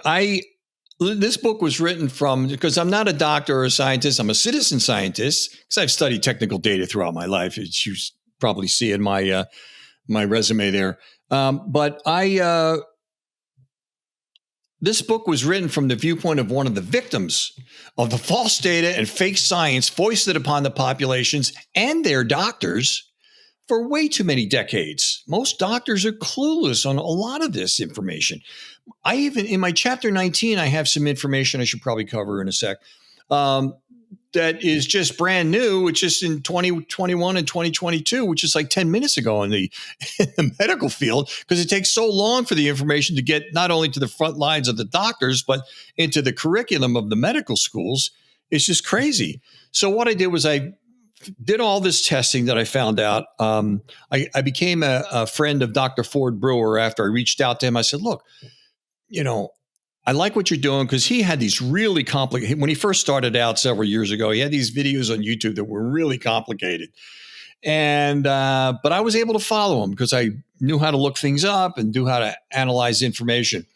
this book was written because I'm not a doctor or a scientist. I'm a citizen scientist, because I've studied technical data throughout my life. As you probably see in my resume there. But this book was written from the viewpoint of one of the victims of the false data and fake science foisted upon the populations and their doctors for way too many decades. Most doctors are clueless on a lot of this information. In my chapter 19, I have some information I should probably cover in a sec. That is just brand new. It's just in 2021 and 2022, which is like 10 minutes ago in the medical field, because it takes so long for the information to get not only to the front lines of the doctors, but into the curriculum of the medical schools. It's just crazy. So what I did was I did all this testing that I found out. I became a friend of Dr. Ford Brewer after I reached out to him. I said, look, I like what you're doing, because he had these really complicated, when he first started out several years ago, he had these videos on YouTube that were really complicated. And, but I was able to follow him because I knew how to look things up and knew how to analyze information.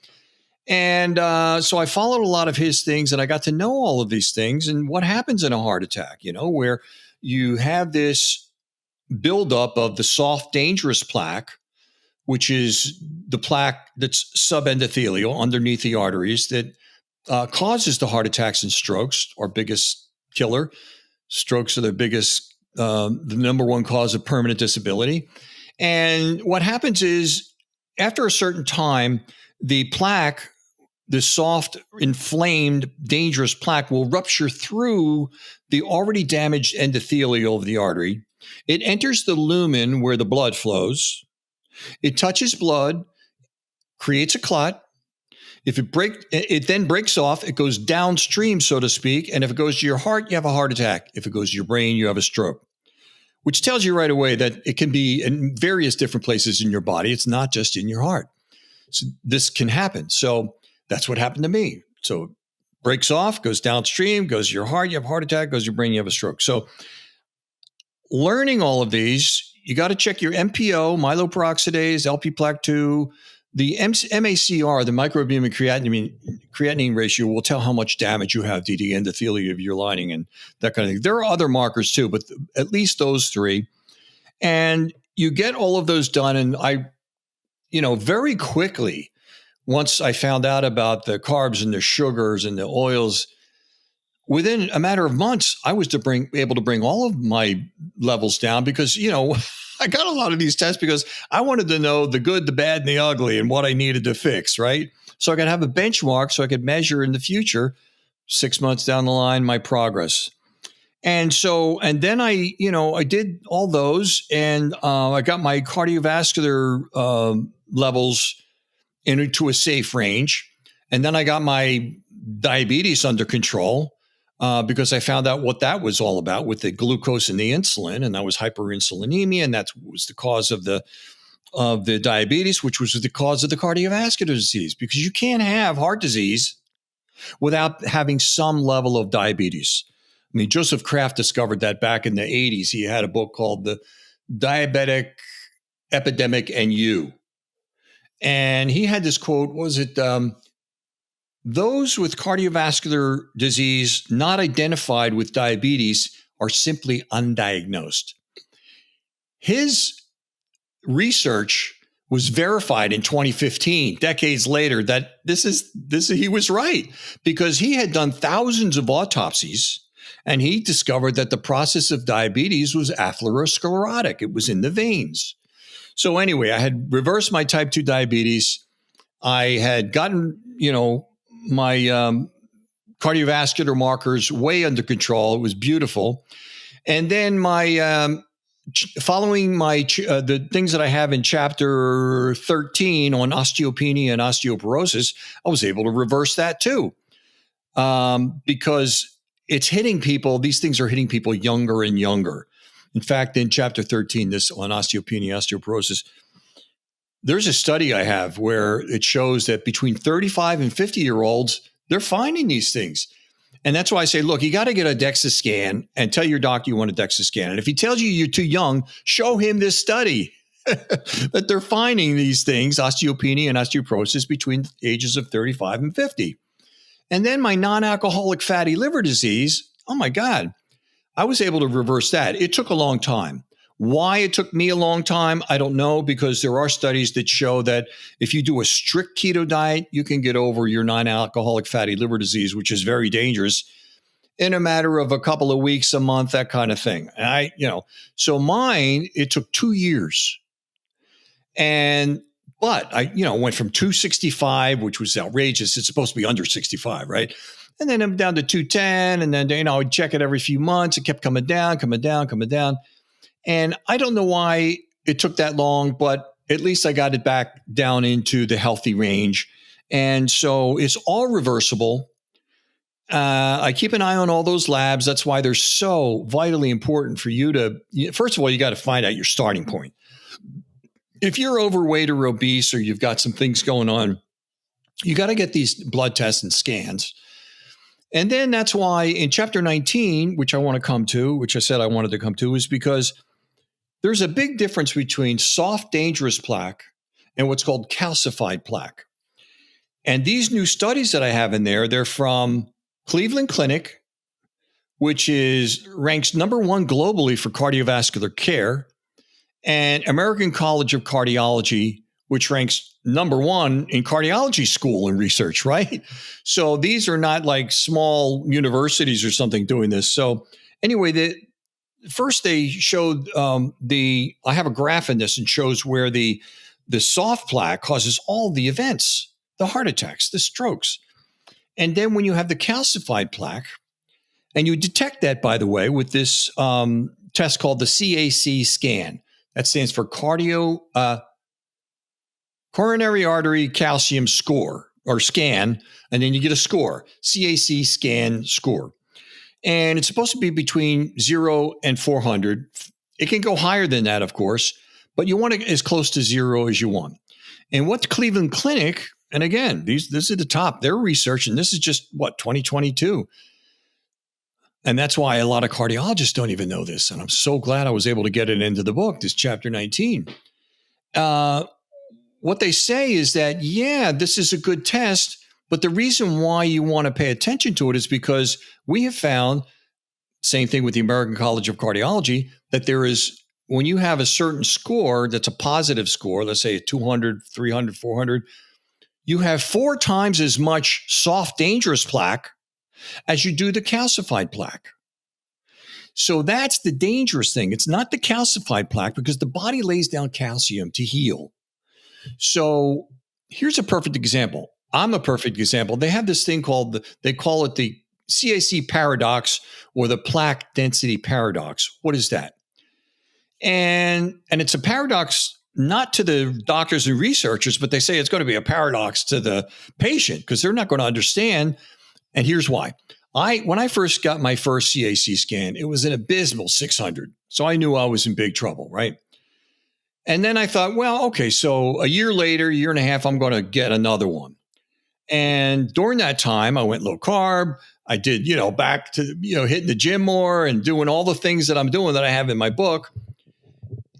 And so I followed a lot of his things, and I got to know all of these things and what happens in a heart attack, where you have this buildup of the soft, dangerous plaque, which is the plaque that's subendothelial underneath the arteries that causes the heart attacks and strokes, our biggest killer. Strokes are the number one cause of permanent disability. And what happens is after a certain time, the plaque, the soft, inflamed, dangerous plaque will rupture through the already damaged endothelial of the artery. It enters the lumen where the blood flows. It touches blood, creates a clot. If it then breaks off, it goes downstream, so to speak. And if it goes to your heart, you have a heart attack. If it goes to your brain, you have a stroke, which tells you right away that it can be in various different places in your body. It's not just in your heart. So this can happen. So that's what happened to me. So it breaks off, goes downstream, goes to your heart, you have a heart attack, goes to your brain, you have a stroke. So learning all of these, you got to check your MPO, myeloperoxidase, LP plaque 2, the MACR, the microbiome creatinine ratio, will tell how much damage you have to the endothelium of your lining and that kind of thing. There are other markers too, but at least those three. And you get all of those done. And I, very quickly, once I found out about the carbs and the sugars and the oils, within a matter of months, I was able to bring all of my levels down because, I got a lot of these tests because I wanted to know the good, the bad, and the ugly and what I needed to fix, right? So I could have a benchmark so I could measure in the future, 6 months down the line, my progress. And then I did all those and I got my cardiovascular levels into a safe range. And then I got my diabetes under control. Because I found out what that was all about with the glucose and the insulin, and that was hyperinsulinemia, and that was the cause of the diabetes, which was the cause of the cardiovascular disease. Because you can't have heart disease without having some level of diabetes. I mean, Joseph Kraft discovered that back in the 80s. He had a book called The Diabetic Epidemic and You. And he had this quote, those with cardiovascular disease not identified with diabetes are simply undiagnosed. His research was verified in 2015, decades later, that he was right, because he had done thousands of autopsies and he discovered that the process of diabetes was atherosclerotic. It was in the veins. So anyway, I had reversed my type 2 diabetes. I had gotten, my cardiovascular markers way under control. It was beautiful. And then following the things that I have in chapter 13 on osteopenia and osteoporosis, I was able to reverse that too. Because it's hitting people. These things are hitting people younger and younger. In fact, in chapter 13, this on osteopenia, osteoporosis, there's a study I have where it shows that between 35 and 50-year-olds, they're finding these things. And that's why I say, look, you got to get a DEXA scan and tell your doctor you want a DEXA scan. And if he tells you you're too young, show him this study that they're finding these things, osteopenia and osteoporosis, between the ages of 35 and 50. And then my non-alcoholic fatty liver disease, oh my God, I was able to reverse that. It took a long time. Why it took me a long time, I don't know, because there are studies that show that if you do a strict keto diet, you can get over your non-alcoholic fatty liver disease, which is very dangerous, in a matter of a couple of weeks, a month, that kind of thing. And so mine, it took 2 years. But I, went from 265, which was outrageous. It's supposed to be under 65, right? And then I'm down to 210. And then, I'd check it every few months. It kept coming down. And I don't know why it took that long, but at least I got it back down into the healthy range. And so it's all reversible. I keep an eye on all those labs. That's why they're so vitally important for you to, first of all, you got to find out your starting point. If you're overweight or obese, or you've got some things going on, you got to get these blood tests and scans. And then that's why in chapter 19, which I want to come to, which I said I wanted to come to, is because there's a big difference between soft, dangerous plaque and what's called calcified plaque. And these new studies that I have in there, they're from Cleveland Clinic, which ranks number 1 globally for cardiovascular care, and American College of Cardiology, which ranks number one in cardiology school and research, right? So these are not like small universities or something doing this. So anyway, first they showed I have a graph in this and shows where the soft plaque causes all the events, the heart attacks, the strokes. And then when you have the calcified plaque, and you detect that, by the way, with this test called the CAC scan. That stands for coronary artery calcium score or scan, and then you get a score, CAC scan score. And it's supposed to be between 0 and 400. It can go higher than that, of course, but you want it as close to 0 as you want. And what Cleveland Clinic, and again, this is the top, their research, and this is just, 2022. And that's why a lot of cardiologists don't even know this. And I'm so glad I was able to get it into the book, this chapter 19. What they say is that, yeah, this is a good test, but the reason why you want to pay attention to it is because we have found, same thing with the American College of Cardiology, that there is, when you have a certain score that's a positive score, let's say 200, 300, 400, you have 4 times as much soft, dangerous plaque as you do the calcified plaque. So that's the dangerous thing. It's not the calcified plaque because the body lays down calcium to heal. So here's a perfect example. I'm a perfect example. They have this thing called, they call it the CAC paradox or the plaque density paradox. What is that? And it's a paradox not to the doctors and researchers, but they say it's going to be a paradox to the patient because they're not going to understand. And here's why. When I first got my first CAC scan, it was an abysmal 600. So I knew I was in big trouble, right? And then I thought, well, okay, so a year later, year and a half, I'm going to get another one. And during that time, I went low carb. I did, back to, hitting the gym more and doing all the things that I'm doing that I have in my book.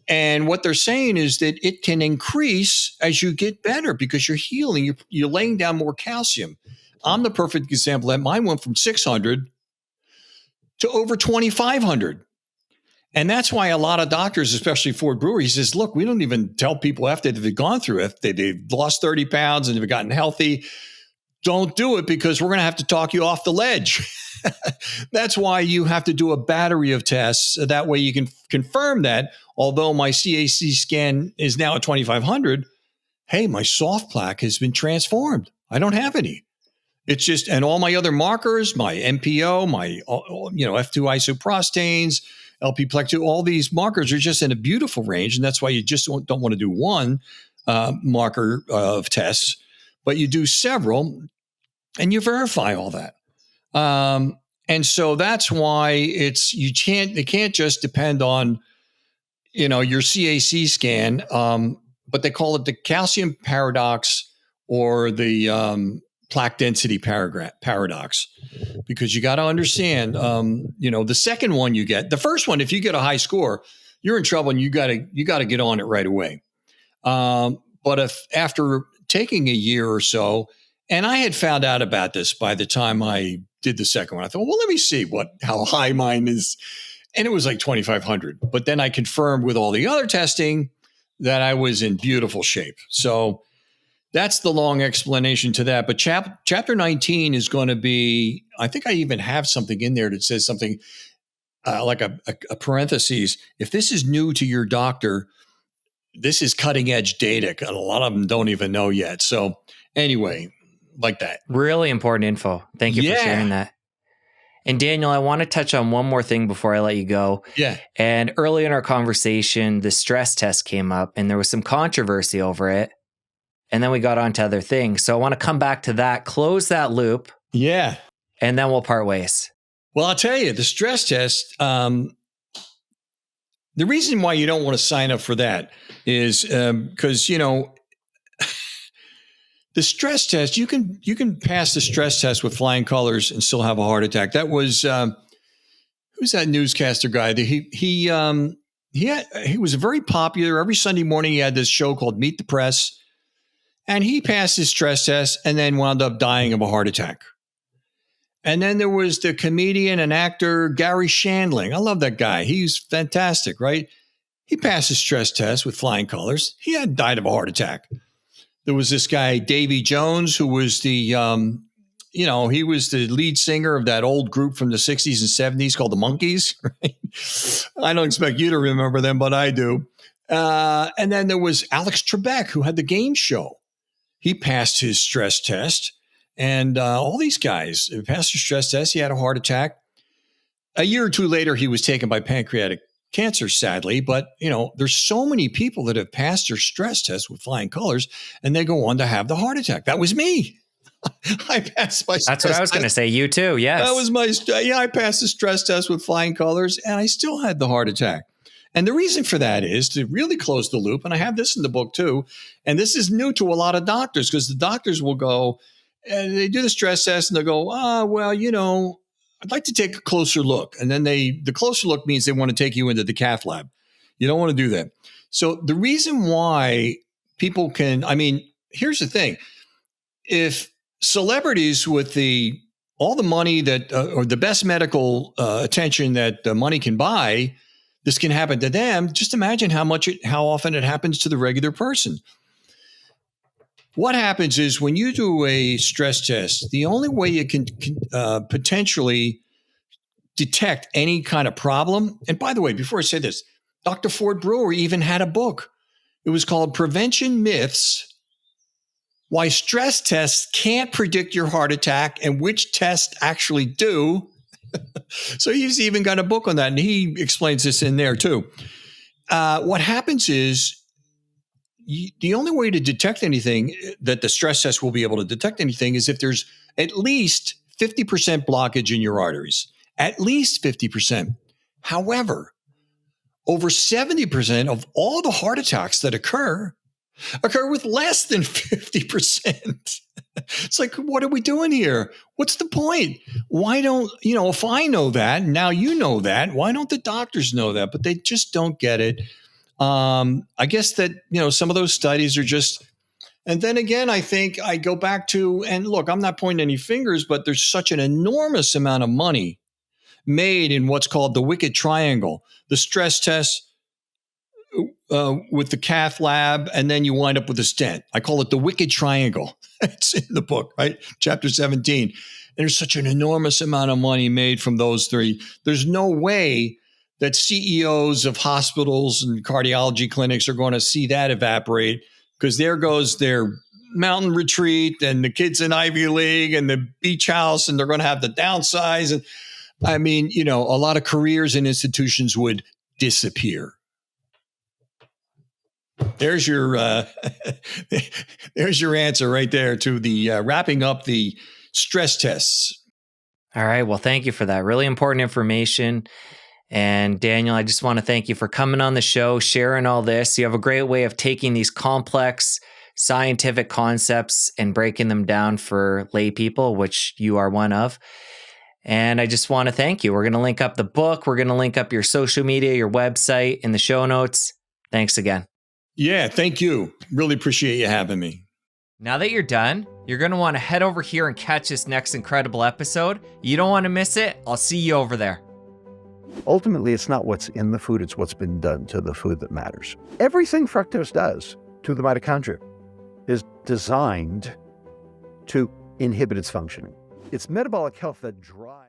And what they're saying is that it can increase as you get better because you're healing, you're laying down more calcium. I'm the perfect example that mine went from 600 to over 2,500. And that's why a lot of doctors, especially Ford Brewer, he says, look, we don't even tell people after they've gone through it, they've lost 30 pounds and they've gotten healthy, don't do it because we're going to have to talk you off the ledge. That's why you have to do a battery of tests. That way you can confirm that although my CAC scan is now at 2,500, hey, my soft plaque has been transformed. I don't have any. It's just, and all my other markers, my MPO, my, F2 isoprostanes, LP-plex2, all these markers are just in a beautiful range. And that's why you just don't want to do one marker of tests, but you do several and you verify all that. And so that's why it can't just depend on, your CAC scan, but they call it the calcium paradox or the plaque density paradox, because you got to understand, the second one you get, the first one, if you get a high score, you're in trouble and you got to get on it right away. But if after taking a year or so, and I had found out about this by the time I did the second one, I thought, well, let me see how high mine is. And it was like 2,500. But then I confirmed with all the other testing that I was in beautiful shape. So that's the long explanation to that. But chapter 19 is going to be, I think I even have something in there that says something like a parentheses. If this is new to your doctor, this is cutting edge data. And a lot of them don't even know yet. So anyway, like that. Really important info. Thank you for sharing that. And Daniel, I want to touch on one more thing before I let you go. Yeah. And early in our conversation, the stress test came up and there was some controversy over it. And then we got on to other things. So I want to come back to that, close that loop. Yeah. And then we'll part ways. Well, I'll tell you, the stress test, the reason why you don't want to sign up for that is because, the stress test, you can pass the stress test with flying colors and still have a heart attack. That was who's that newscaster guy? He was very popular. Every Sunday morning he had this show called Meet the Press, and he passed his stress test and then wound up dying of a heart attack. And then there was the comedian and actor Gary Shandling. I love that guy. He's fantastic, right? He passed his stress test with flying colors. He had died of a heart attack. There was this guy, Davy Jones, who was he was the lead singer of that old group from the 60s and 70s called the Monkees. Right? I don't expect you to remember them, but I do. And then there was Alex Trebek, who had the game show. He passed his stress test. And all these guys passed their stress test. He had a heart attack. A year or two later, he was taken by pancreatic cancer, sadly. But, there's so many people that have passed their stress test with flying colors, and they go on to have the heart attack. That was me. I passed my stress test. That's what I was going to say. You too. Yes. That was I passed the stress test with flying colors, and I still had the heart attack. And the reason for that is to really close the loop. And I have this in the book too. And this is new to a lot of doctors, because the doctors will go and they do the stress test and they'll go, I'd like to take a closer look. And then the closer look means they want to take you into the cath lab. You don't want to do that. So the reason why people here's the thing. If celebrities with all the money that, or the best medical attention that money can buy, this can happen to them, just imagine how often it happens to the regular person. What happens is when you do a stress test, the only way you can potentially detect any kind of problem, and by the way, before I say this, Dr. Ford Brewer even had a book. It was called Prevention Myths: Why Stress Tests Can't Predict Your Heart Attack and Which Tests Actually Do. So he's even got a book on that, and he explains this in there too. What happens is the only way to detect anything, that the stress test will be able to detect anything, is if there's at least 50% blockage in your arteries. At least 50%. However, over 70% of all the heart attacks that occur with less than 50%. It's like, what are we doing here? What's the point? Why don't, if I know that, now you know that, why don't the doctors know that? But they just don't get it. I guess that, some of those studies are just, and then again, I think I go back to, and look, I'm not pointing any fingers, but there's such an enormous amount of money made in what's called the wicked triangle, the stress test, with the cath lab, and then you wind up with a stent. I call it the wicked triangle. It's in the book, right? Chapter 17. There's such an enormous amount of money made from those three. There's no way that CEOs of hospitals and cardiology clinics are going to see that evaporate, because there goes their mountain retreat and the kids in Ivy League and the beach house, and they're going to have to downsize. And a lot of careers and institutions would disappear. There's your answer right there to the wrapping up the stress tests. All right. Well, thank you for that. Really important information. And Daniel, I just want to thank you for coming on the show, sharing all this. You have a great way of taking these complex scientific concepts and breaking them down for lay people, which you are one of. And I just want to thank you. We're going to link up the book. We're going to link up your social media, your website in the show notes. Thanks again. Yeah, thank you. Really appreciate you having me. Now that you're done, you're going to want to head over here and catch this next incredible episode. You don't want to miss it. I'll see you over there. Ultimately, it's not what's in the food, it's what's been done to the food that matters. Everything fructose does to the mitochondria is designed to inhibit its functioning. It's metabolic health that drives